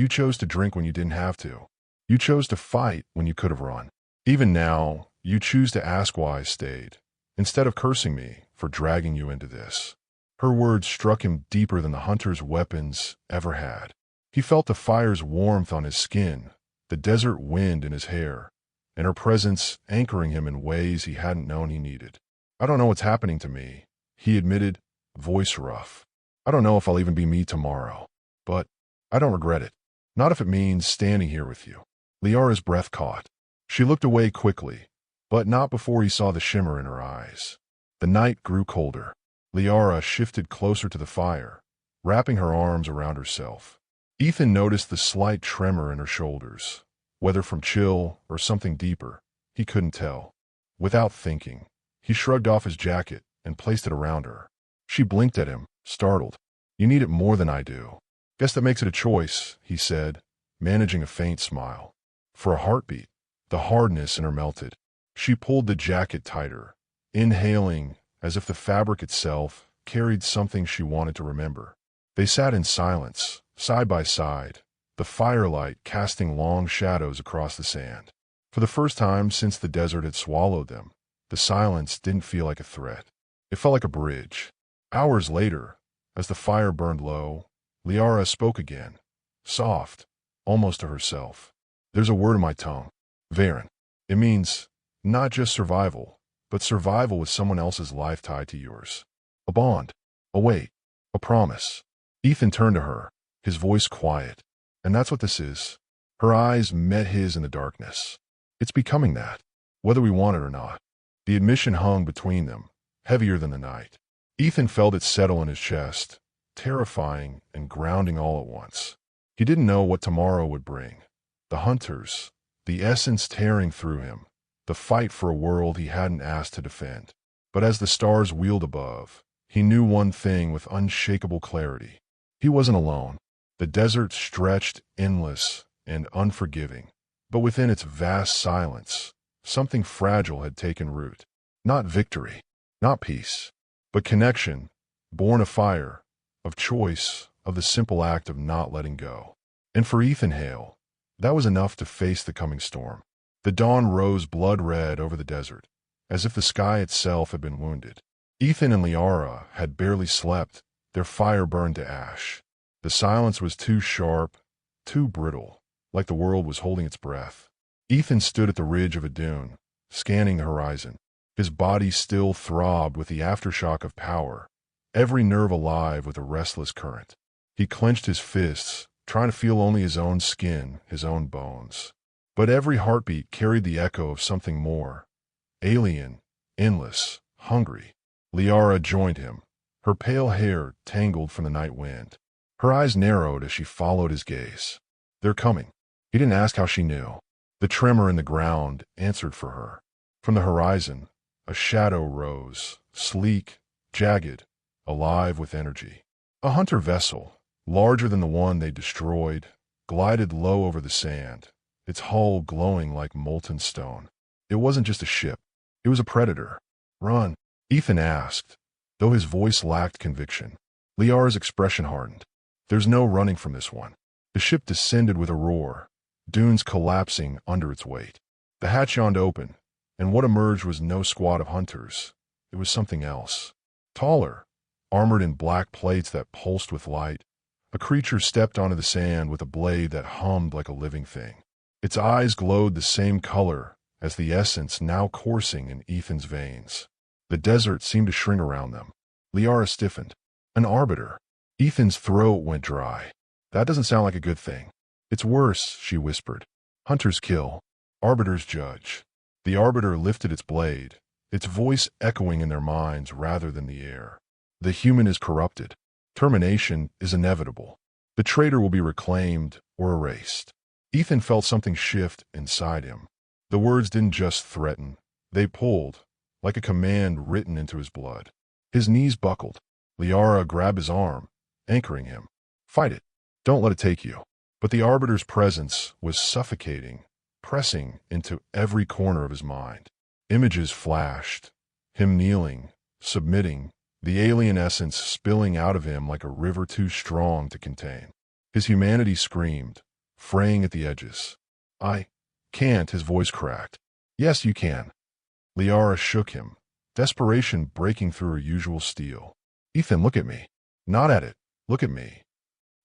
[SPEAKER 1] chose to drink when you didn't have to. You chose to fight when you could have run. Even now, you choose to ask why I stayed, instead of cursing me for dragging you into this. Her words struck him deeper than the hunter's weapons ever had. He felt the fire's warmth on his skin, the desert wind in his hair, and her presence anchoring him in ways he hadn't known he needed. I don't know what's happening to me, he admitted, voice rough. I don't know if I'll even be me tomorrow, but I don't regret it. Not if it means standing here with you. Liara's breath caught. She looked away quickly, but not before he saw the shimmer in her eyes. The night grew colder. Liara shifted closer to the fire, wrapping her arms around herself. Ethan noticed the slight tremor in her shoulders. Whether from chill or something deeper, he couldn't tell. Without thinking, he shrugged off his jacket and placed it around her. She blinked at him, startled. You need it more than I do. Guess that makes it a choice, he said, managing a faint smile. For a heartbeat, the hardness in her melted. She pulled the jacket tighter, inhaling as if the fabric itself carried something she wanted to remember. They sat in silence, side by side, the firelight casting long shadows across the sand. For the first time since the desert had swallowed them, the silence didn't feel like a threat. It felt like a bridge. Hours later, as the fire burned low, Liara spoke again, soft, almost to herself. There's a word in my tongue. Varen. It means not just survival, but survival with someone else's life tied to yours. A bond, a weight, a promise. Ethan turned to her, his voice quiet. And that's what this is. Her eyes met his in the darkness. It's becoming that, whether we want it or not. The admission hung between them, heavier than the night. Ethan felt it settle in his chest, terrifying and grounding all at once. He didn't know what tomorrow would bring. The hunters, the essence tearing through him, the fight for a world he hadn't asked to defend. But as the stars wheeled above, He knew one thing with unshakable clarity. He wasn't alone. The desert stretched endless and unforgiving, but within its vast silence, something fragile had taken root. Not victory, not peace, but connection, born of fire, of choice, of the simple act of not letting go. And for Ethan Hale, that was enough to face the coming storm. The dawn rose blood red over the desert, as if the sky itself had been wounded. Ethan and Liara had barely slept, their fire burned to ash. The silence was too sharp, too brittle, like the world was holding its breath. Ethan stood at the ridge of a dune, scanning the horizon. His body still throbbed with the aftershock of power, every nerve alive with a restless current. He clenched his fists, trying to feel only his own skin, his own bones. But every heartbeat carried the echo of something more. Alien, endless, hungry. Liara joined him, her pale hair tangled from the night wind. Her eyes narrowed as she followed his gaze. They're coming. He didn't ask how she knew. The tremor in the ground answered for her. From the horizon, a shadow rose, sleek, jagged, alive with energy. A hunter vessel, larger than the one they destroyed, glided low over the sand, its hull glowing like molten stone. It wasn't just a ship. It was a predator. Run, Ethan asked, though his voice lacked conviction. Liara's expression hardened. There's no running from this one. The ship descended with a roar, dunes collapsing under its weight. The hatch yawned open, and what emerged was no squad of hunters. It was something else. Taller, armored in black plates that pulsed with light, a creature stepped onto the sand with a blade that hummed like a living thing. Its eyes glowed the same color as the essence now coursing in Ethan's veins. The desert seemed to shrink around them. Liara stiffened. An arbiter. Ethan's throat went dry. That doesn't sound like a good thing. It's worse, she whispered. Hunters kill. Arbiters judge. The arbiter lifted its blade, its voice echoing in their minds rather than the air. The human is corrupted. Termination is inevitable. The traitor will be reclaimed or erased. Ethan felt something shift inside him. The words didn't just threaten. They pulled, like a command written into his blood. His knees buckled. Liara grabbed his arm, anchoring him. Fight it. Don't let it take you. But the arbiter's presence was suffocating, pressing into every corner of his mind. Images flashed. Him kneeling, submitting, the alien essence spilling out of him like a river too strong to contain. His humanity screamed, fraying at the edges. I can't, his voice cracked. Yes, you can. Liara shook him, desperation breaking through her usual steel. Ethan, look at me. Not at it. Look at me.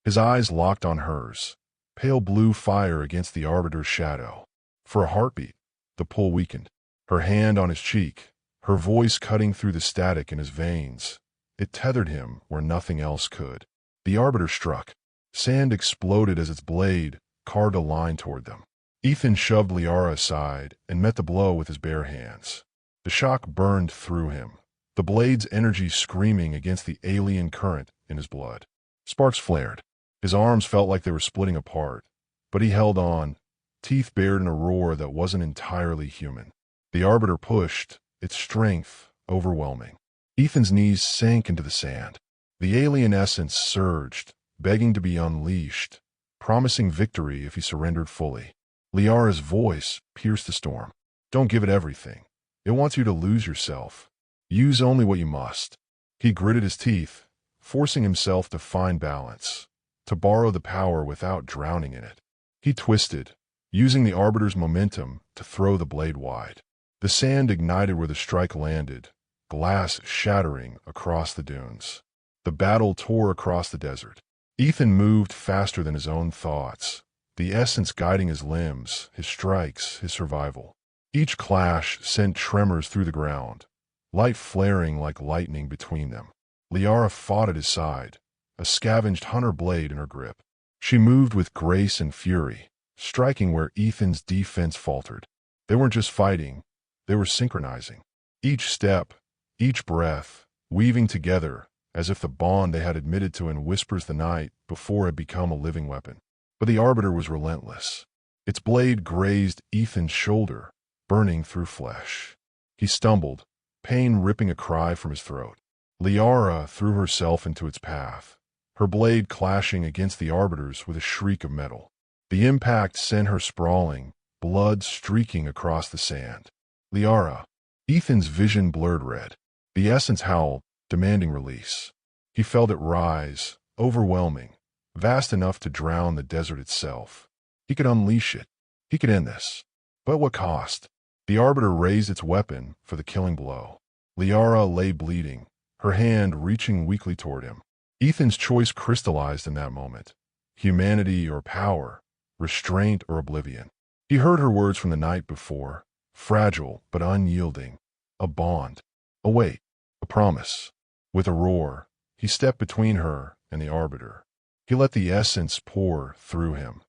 [SPEAKER 1] His eyes locked on hers, pale blue fire against the arbiter's shadow. For a heartbeat, the pull weakened. Her hand on his cheek, her voice cutting through the static in his veins. It tethered him where nothing else could. The arbiter struck. Sand exploded as its blade carved a line toward them. Ethan shoved Liara aside and met the blow with his bare hands. The shock burned through him, the blade's energy screaming against the alien current in his blood. Sparks flared. His arms felt like they were splitting apart, but he held on, teeth bared in a roar that wasn't entirely human. The arbiter pushed, its strength overwhelming. Ethan's knees sank into the sand. The alien essence surged, begging to be unleashed, promising victory if he surrendered fully. Liara's voice pierced the storm. Don't give it everything. It wants you to lose yourself. Use only what you must. He gritted his teeth, forcing himself to find balance, to borrow the power without drowning in it. He twisted, using the arbiter's momentum to throw the blade wide. The sand ignited where the strike landed, glass shattering across the dunes. The battle tore across the desert. Ethan moved faster than his own thoughts, the essence guiding his limbs, his strikes, his survival. Each clash sent tremors through the ground, light flaring like lightning between them. Liara fought at his side, a scavenged hunter blade in her grip. She moved with grace and fury, striking where Ethan's defense faltered. They weren't just fighting, they were synchronizing. Each step, each breath, weaving together as if the bond they had admitted to in whispers the night before had become a living weapon. But the arbiter was relentless. Its blade grazed Ethan's shoulder, burning through flesh. He stumbled, pain ripping a cry from his throat. Liara threw herself into its path, her blade clashing against the arbiter's with a shriek of metal. The impact sent her sprawling, blood streaking across the sand. Liara. Ethan's vision blurred red. The essence howled, demanding release. He felt it rise, overwhelming, vast enough to drown the desert itself. He could unleash it. He could end this. But at what cost? The arbiter raised its weapon for the killing blow. Liara lay bleeding, her hand reaching weakly toward him. Ethan's choice crystallized in that moment. Humanity or power, restraint or oblivion. He heard her words from the night before, fragile but unyielding. A bond, a weight, a promise. With a roar, he stepped between her and the arbiter. He let the essence pour through him.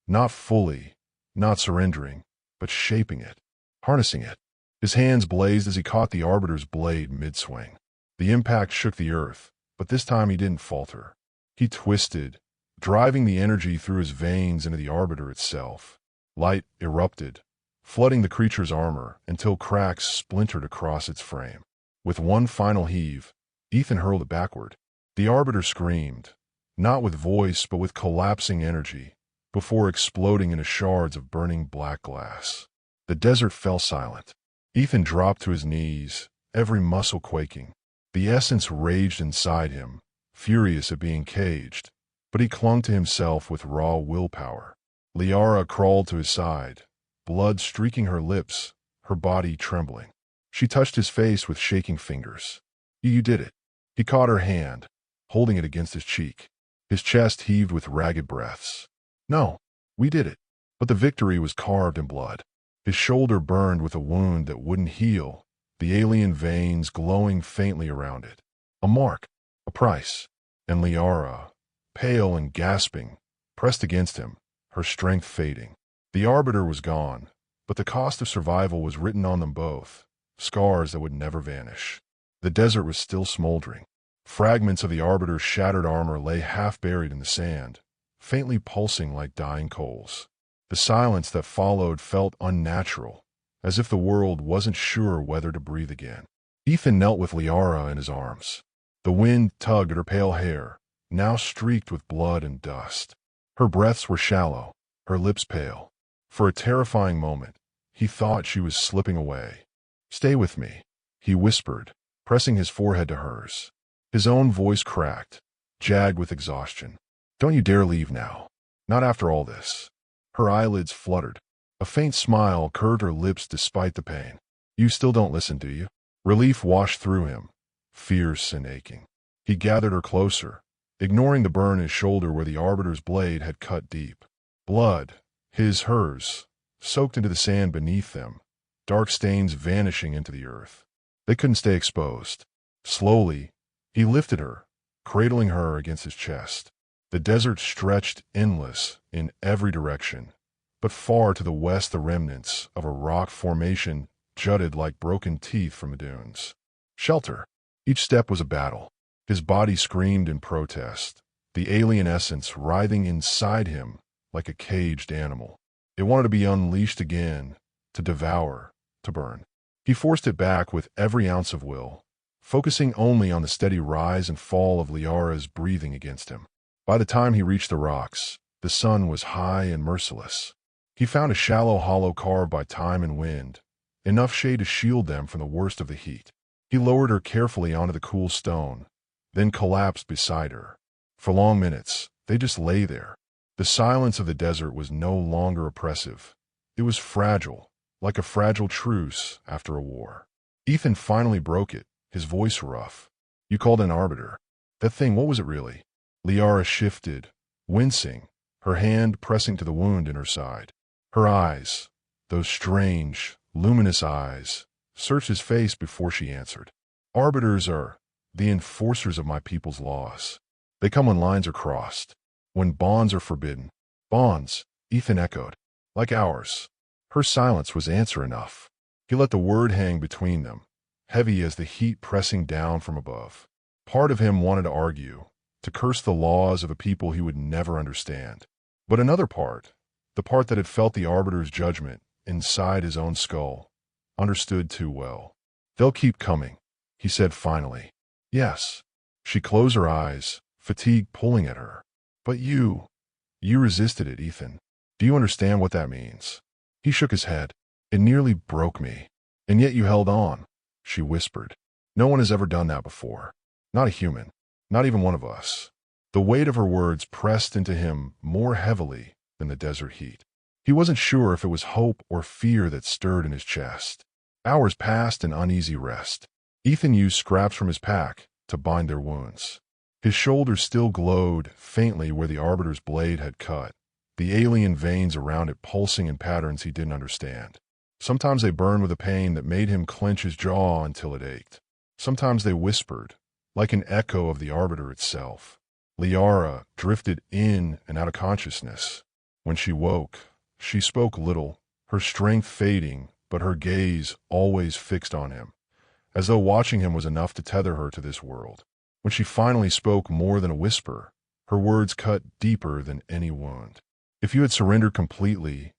[SPEAKER 1] Not fully, not surrendering, but shaping it, harnessing it. His hands blazed as he caught the arbiter's blade mid-swing. The impact shook the earth, but this time he didn't falter. He twisted, driving the energy through his veins into the arbiter itself. Light erupted, flooding the creature's armor until cracks splintered across its frame. With one final heave, Ethan hurled it backward. The arbiter screamed, not with voice but with collapsing energy, before exploding into shards of burning black glass. The desert fell silent. Ethan dropped to his knees, every muscle quaking. The essence raged inside him, furious at being caged, but he clung to himself with raw willpower. Liara crawled to his side, blood streaking her lips, her body trembling. She touched his face with shaking fingers. You did it. He caught her hand, holding it against his cheek. His chest heaved with ragged breaths. No, we did it. But the victory was carved in blood. His shoulder burned with a wound that wouldn't heal, the alien veins glowing faintly around it. A mark, a price. And Liara, pale and gasping, pressed against him, her strength fading. The arbiter was gone, but the cost of survival was written on them both, scars that would never vanish. The desert was still smoldering. Fragments of the arbiter's shattered armor lay half buried in the sand, faintly pulsing like dying coals. The silence that followed felt unnatural, as if the world wasn't sure whether to breathe again. Ethan knelt with Liara in his arms. The wind tugged at her pale hair, now streaked with blood and dust. Her breaths were shallow, her lips pale. For a terrifying moment, he thought she was slipping away. Stay with me, he whispered, pressing his forehead to hers. His own voice cracked, jagged with exhaustion. Don't you dare leave now. Not after all this. Her eyelids fluttered. A faint smile curved her lips despite the pain. You still don't listen, do you? Relief washed through him, fierce and aching. He gathered her closer, ignoring the burn in his shoulder where the arbiter's blade had cut deep. Blood, hers, soaked into the sand beneath them, dark stains vanishing into the earth. They couldn't stay exposed. Slowly, he lifted her, cradling her against his chest. The desert stretched endless in every direction, but far to the west the remnants of a rock formation jutted like broken teeth from the dunes. Shelter. Each step was a battle. His body screamed in protest, the alien essence writhing inside him like a caged animal. It wanted to be unleashed again, to devour, to burn. He forced it back with every ounce of will, focusing only on the steady rise and fall of Liara's breathing against him. By the time he reached the rocks, the sun was high and merciless. He found a shallow hollow carved by time and wind, enough shade to shield them from the worst of the heat. He lowered her carefully onto the cool stone, then collapsed beside her. For long minutes, they just lay there. The silence of the desert was no longer oppressive. It was fragile, like a fragile truce after a war. Ethan finally broke it, his voice rough. You called an arbiter. That thing, what was it really? Liara shifted, wincing, her hand pressing to the wound in her side. Her eyes, those strange, luminous eyes, searched his face before she answered. Arbiters are the enforcers of my people's laws. They come when lines are crossed, when bonds are forbidden. Bonds, Ethan echoed, like ours. Her silence was answer enough. He let the word hang between them, heavy as the heat pressing down from above. Part of him wanted to argue, to curse the laws of a people he would never understand. But another part, the part that had felt the arbiter's judgment inside his own skull, understood too well. They'll keep coming, he said finally. Yes. She closed her eyes, fatigue pulling at her. But you resisted it, Ethan. Do you understand what that means? He shook his head. It nearly broke me. And yet you held on, she whispered. No one has ever done that before. Not a human. Not even one of us. The weight of her words pressed into him more heavily than the desert heat. He wasn't sure if it was hope or fear that stirred in his chest. Hours passed in uneasy rest. Ethan used scraps from his pack to bind their wounds. His shoulders still glowed faintly where the Arbiter's blade had cut, the alien veins around it pulsing in patterns he didn't understand. Sometimes they burned with a pain that made him clench his jaw until it ached. Sometimes they whispered, like an echo of the Arbiter itself. Liara drifted in and out of consciousness. When she woke, she spoke little, her strength fading, but her gaze always fixed on him, as though watching him was enough to tether her to this world. When she finally spoke more than a whisper, her words cut deeper than any wound. If you had surrendered completely,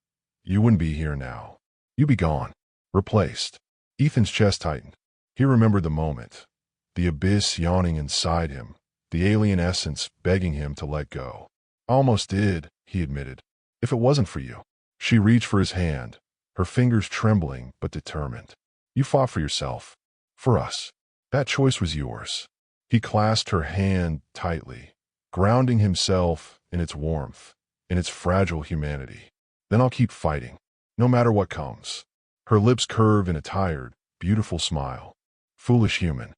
[SPEAKER 1] you wouldn't be here now. You'd be gone, replaced. Ethan's chest tightened. He remembered the moment, the abyss yawning inside him, the alien essence begging him to let go. I almost did, he admitted. If it wasn't for you. She reached for his hand, her fingers trembling but determined. You fought for yourself. For us. That choice was yours. He clasped her hand tightly, grounding himself in its warmth, in its fragile humanity. Then I'll keep fighting, no matter what comes. Her lips curved in a tired, beautiful smile. Foolish human.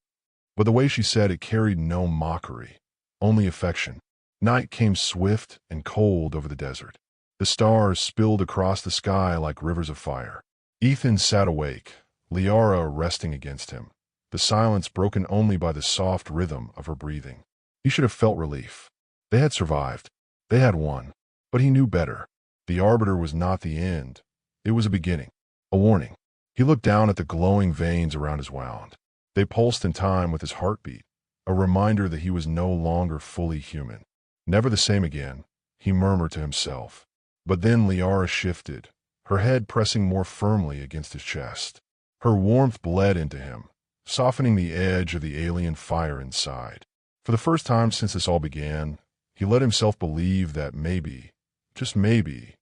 [SPEAKER 1] But the way she said it carried no mockery, only affection. Night came swift and cold over the desert. The stars spilled across the sky like rivers of fire. Ethan sat awake, Liara resting against him, the silence broken only by the soft rhythm of her breathing. He should have felt relief. They had survived. They had won. But he knew better. The Arbiter was not the end. It was a beginning. A warning. He looked down at the glowing veins around his wound. They pulsed in time with his heartbeat, a reminder that he was no longer fully human. Never the same again, he murmured to himself. But then Liara shifted, her head pressing more firmly against his chest. Her warmth bled into him, softening the edge of the alien fire inside. For the first time since this all began, he let himself believe that maybe, just maybe,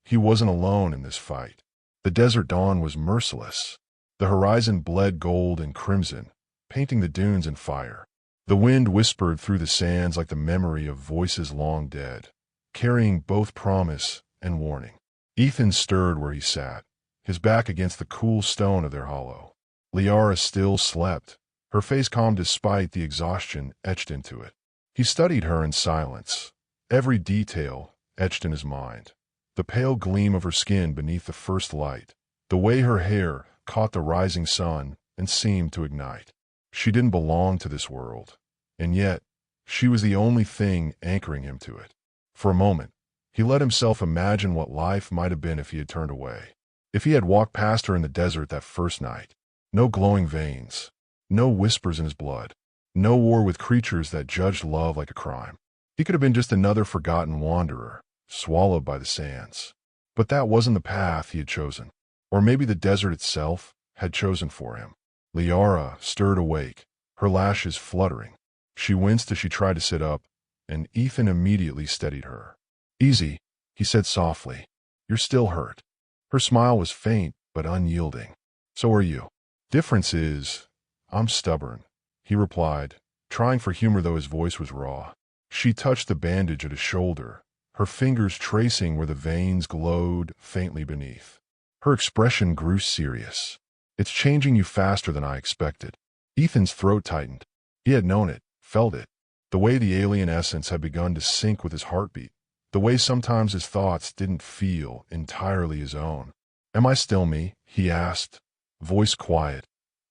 [SPEAKER 1] he wasn't alone in this fight. The desert dawn was merciless. The horizon bled gold and crimson, painting the dunes in fire. The wind whispered through the sands like the memory of voices long dead, carrying both promise and warning. Ethan stirred where he sat, his back against the cool stone of their hollow. Liara still slept, her face calm despite the exhaustion etched into it. He studied her in silence, every detail etched in his mind. The pale gleam of her skin beneath the first light, the way her hair caught the rising sun and seemed to ignite. She didn't belong to this world, and yet she was the only thing anchoring him to it. For a moment, he let himself imagine what life might have been if he had turned away. If he had walked past her in the desert that first night. No glowing veins, no whispers in his blood, no war with creatures that judged love like a crime. He could have been just another forgotten wanderer, swallowed by the sands. But that wasn't the path he had chosen. Or maybe the desert itself had chosen for him. Liara stirred awake, her lashes fluttering. She winced as she tried to sit up, and Ethan immediately steadied her. Easy, he said softly. You're still hurt. Her smile was faint but unyielding. So are you. Difference is, I'm stubborn, he replied, trying for humor though his voice was raw. She touched the bandage at his shoulder, her fingers tracing where the veins glowed faintly beneath. Her expression grew serious. It's changing you faster than I expected. Ethan's throat tightened. He had known it, felt it. The way the alien essence had begun to sync with his heartbeat. The way sometimes his thoughts didn't feel entirely his own. Am I still me? He asked, voice quiet,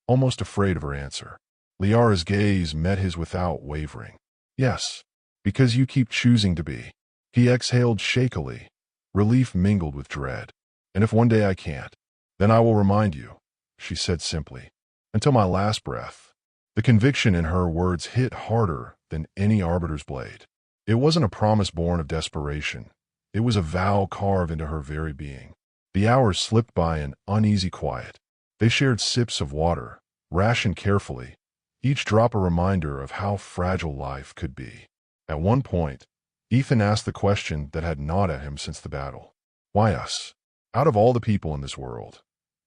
[SPEAKER 1] almost afraid of her answer. Liara's gaze met his without wavering. Yes, because you keep choosing to be. He exhaled shakily, relief mingled with dread. And if one day I can't, then I will remind you, she said simply, until my last breath. The conviction in her words hit harder than any arbiter's blade. It wasn't a promise born of desperation. It was a vow carved into her very being. The hours slipped by in uneasy quiet. They shared sips of water, rationed carefully, each drop a reminder of how fragile life could be. At one point, Ethan asked the question that had gnawed at him since the battle. Why us? Out of all the people in this world,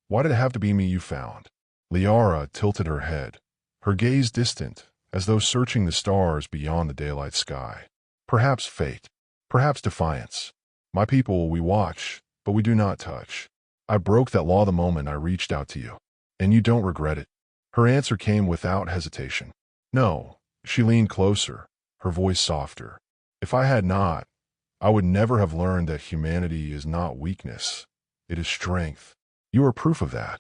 [SPEAKER 1] why did it have to be me you found? Liara tilted her head, her gaze distant, as though searching the stars beyond the daylight sky. Perhaps fate. Perhaps defiance. My people, we watch, but we do not touch. I broke that law the moment I reached out to you. And you don't regret it. Her answer came without hesitation. No. She leaned closer, her voice softer. If I had not, I would never have learned that humanity is not weakness. It is strength. You are proof of that.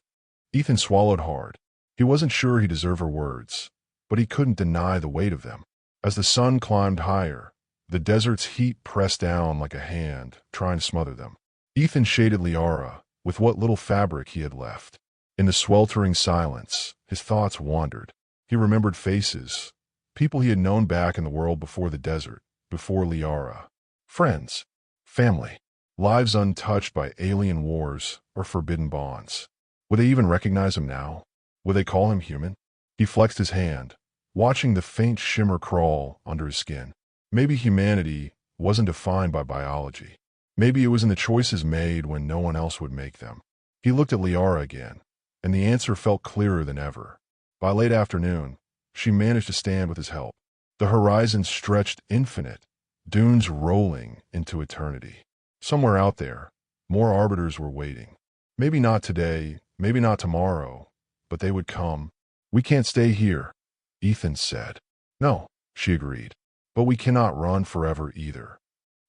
[SPEAKER 1] Ethan swallowed hard. He wasn't sure he deserved her words, but he couldn't deny the weight of them. As the sun climbed higher, the desert's heat pressed down like a hand, trying to smother them. Ethan shaded Liara with what little fabric he had left. In the sweltering silence, his thoughts wandered. He remembered faces, people he had known back in the world before the desert, before Liara. Friends, family, lives untouched by alien wars or forbidden bonds. Would they even recognize him now? Would they call him human? He flexed his hand, watching the faint shimmer crawl under his skin. Maybe humanity wasn't defined by biology. Maybe it was in the choices made when no one else would make them. He looked at Liara again, and the answer felt clearer than ever. By late afternoon, she managed to stand with his help. The horizon stretched infinite, dunes rolling into eternity. Somewhere out there, more arbiters were waiting. Maybe not today, maybe not tomorrow, but they would come. We can't stay here, Ethan said. No, she agreed. But we cannot run forever either.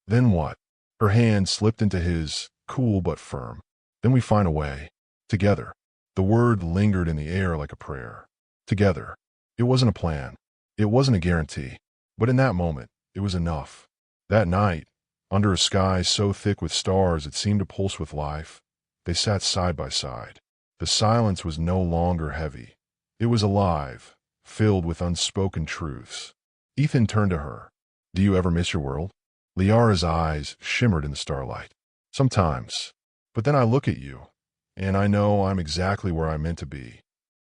[SPEAKER 1] Then what? Her hand slipped into his, cool but firm. Then we find a way. Together. The word lingered in the air like a prayer. Together. It wasn't a plan. It wasn't a guarantee. But in that moment, it was enough. That night, under a sky so thick with stars it seemed to pulse with life, they sat side by side. The silence was no longer heavy. It was alive, filled with unspoken truths. Ethan turned to her. Do you ever miss your world? Liara's eyes shimmered in the starlight. Sometimes. But then I look at you, and I know I'm exactly where I'm meant to be.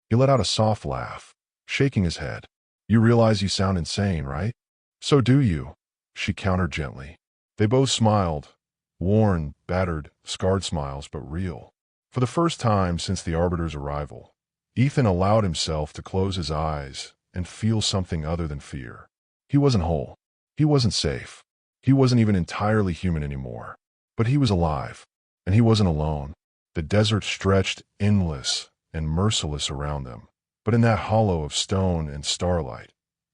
[SPEAKER 1] He let out a soft laugh, shaking his head. You realize you sound insane, right? So do you, she countered gently. They both smiled, worn, battered, scarred smiles, but real. For the first time since the Arbiter's arrival, Ethan allowed himself to close his eyes and feel something other than fear. He wasn't whole. He wasn't safe. He wasn't even entirely human anymore. But he was alive, and he wasn't alone. The desert stretched endless and merciless around them. But in that hollow of stone and starlight,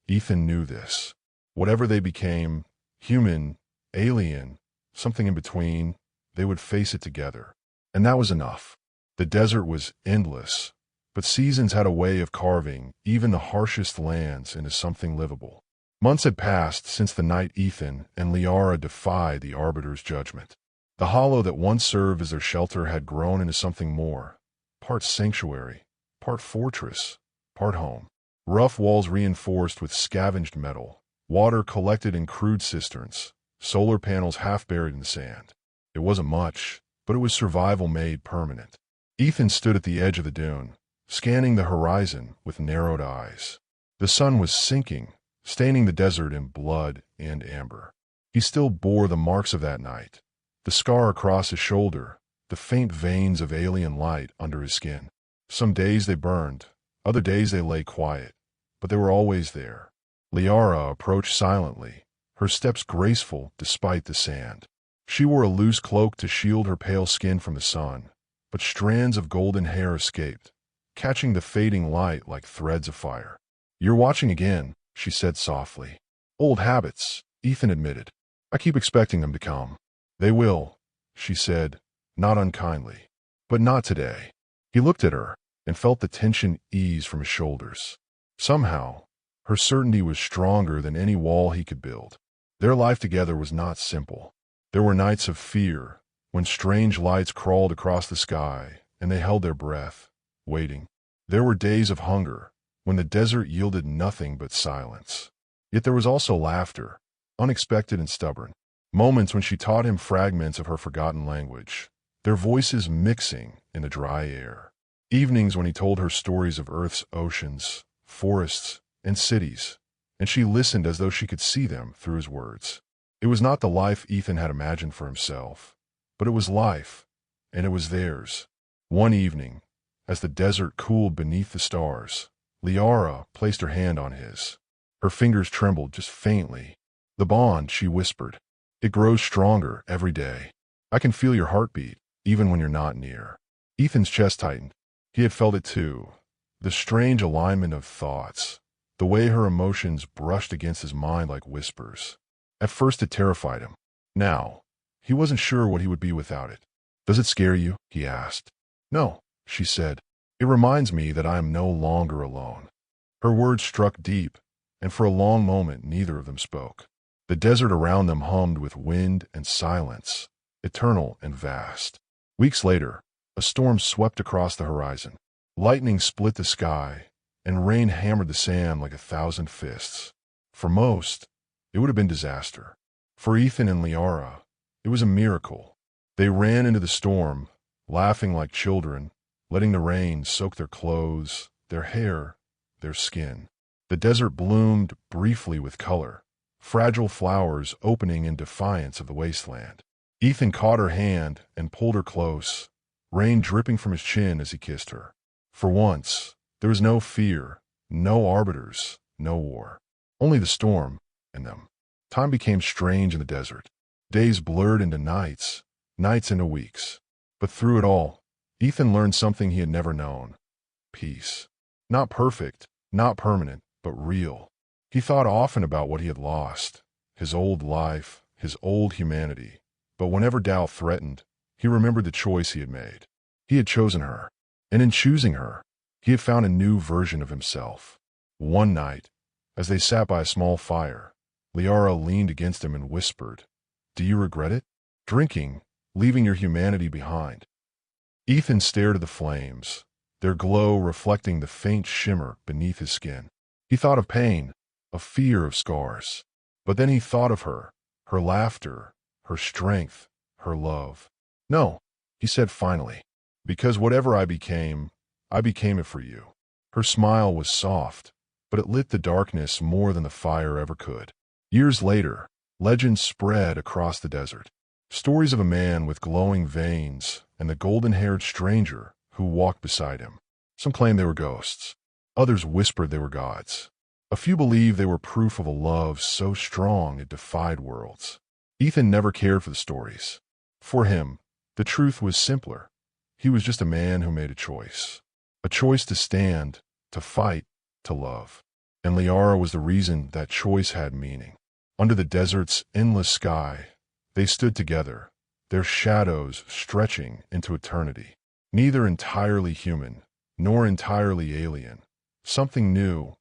[SPEAKER 1] Ethan knew this. Whatever they became, human, alien, something in between, they would face it together. And that was enough. The desert was endless, but seasons had a way of carving even the harshest lands into something livable. Months had passed since the night Ethan and Liara defied the Arbiter's judgment. The hollow that once served as their shelter had grown into something more, part sanctuary, part fortress, part home. Rough walls reinforced with scavenged metal, water collected in crude cisterns, solar panels half buried in the sand. It wasn't much, but it was survival made permanent. Ethan stood at the edge of the dune, scanning the horizon with narrowed eyes. The sun was sinking, staining the desert in blood and amber. He still bore the marks of that night, the scar across his shoulder, the faint veins of alien light under his skin. Some days they burned, other days they lay quiet, but they were always there. Liara approached silently, her steps graceful despite the sand. She wore a loose cloak to shield her pale skin from the sun, but strands of golden hair escaped, catching the fading light like threads of fire. You're watching again, she said softly. Old habits, Ethan admitted. I keep expecting them to come. They will, she said, not unkindly. But not today. He looked at her and felt the tension ease from his shoulders. Somehow, her certainty was stronger than any wall he could build. Their life together was not simple. There were nights of fear, when strange lights crawled across the sky and they held their breath, waiting. There were days of hunger, when the desert yielded nothing but silence. Yet there was also laughter, unexpected and stubborn. Moments when she taught him fragments of her forgotten language, their voices mixing in the dry air. Evenings when he told her stories of Earth's oceans, forests, and cities, and she listened as though she could see them through his words. It was not the life Ethan had imagined for himself, but it was life, and it was theirs. One evening, as the desert cooled beneath the stars, Liara placed her hand on his. Her fingers trembled just faintly. "The bond," she whispered. "It grows stronger every day. I can feel your heartbeat, even when you're not near." Ethan's chest tightened. He had felt it too. The strange alignment of thoughts, the way her emotions brushed against his mind like whispers. At first it terrified him. Now, he wasn't sure what he would be without it. "Does it scare you?" he asked. "No," she said. "It reminds me that I am no longer alone." Her words struck deep, and for a long moment neither of them spoke. The desert around them hummed with wind and silence, eternal and vast. Weeks later, a storm swept across the horizon. Lightning split the sky, and rain hammered the sand like 1,000 fists. For most, it would have been disaster. For Ethan and Liara, it was a miracle. They ran into the storm, laughing like children, letting the rain soak their clothes, their hair, their skin. The desert bloomed briefly with color, fragile flowers opening in defiance of the wasteland. Ethan caught her hand and pulled her close, rain dripping from his chin as he kissed her. For once, there was no fear, no arbiters, no war. Only the storm and them. Time became strange in the desert. Days blurred into nights, nights into weeks. But through it all, Ethan learned something he had never known. Peace. Not perfect, not permanent, but real. He thought often about what he had lost, his old life, his old humanity. But whenever doubt threatened, he remembered the choice he had made. He had chosen her, and in choosing her, he had found a new version of himself. One night, as they sat by a small fire, Liara leaned against him and whispered, "Do you regret it? Drinking, leaving your humanity behind?" Ethan stared at the flames, their glow reflecting the faint shimmer beneath his skin. He thought of pain, of fear, of scars. But then he thought of her laughter, her strength, her love. "No," he said finally, "because whatever I became it for you." Her smile was soft, but it lit the darkness more than the fire ever could. Years later, legends spread across the desert. Stories of a man with glowing veins and the golden-haired stranger who walked beside him. Some claimed they were ghosts. Others whispered they were gods. A few believed they were proof of a love so strong it defied worlds. Ethan never cared for the stories. For him, the truth was simpler. He was just a man who made a choice. A choice to stand, to fight, to love. And Liara was the reason that choice had meaning. Under the desert's endless sky, they stood together, their shadows stretching into eternity. Neither entirely human, nor entirely alien. Something new,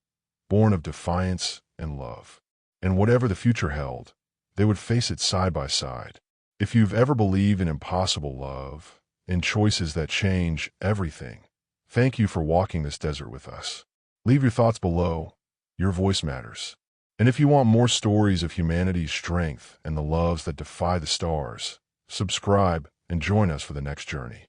[SPEAKER 1] born of defiance and love. And whatever the future held, they would face it side by side. If you've ever believed in impossible love, in choices that change everything, thank you for walking this desert with us. Leave your thoughts below. Your voice matters. And if you want more stories of humanity's strength and the loves that defy the stars, subscribe and join us for the next journey.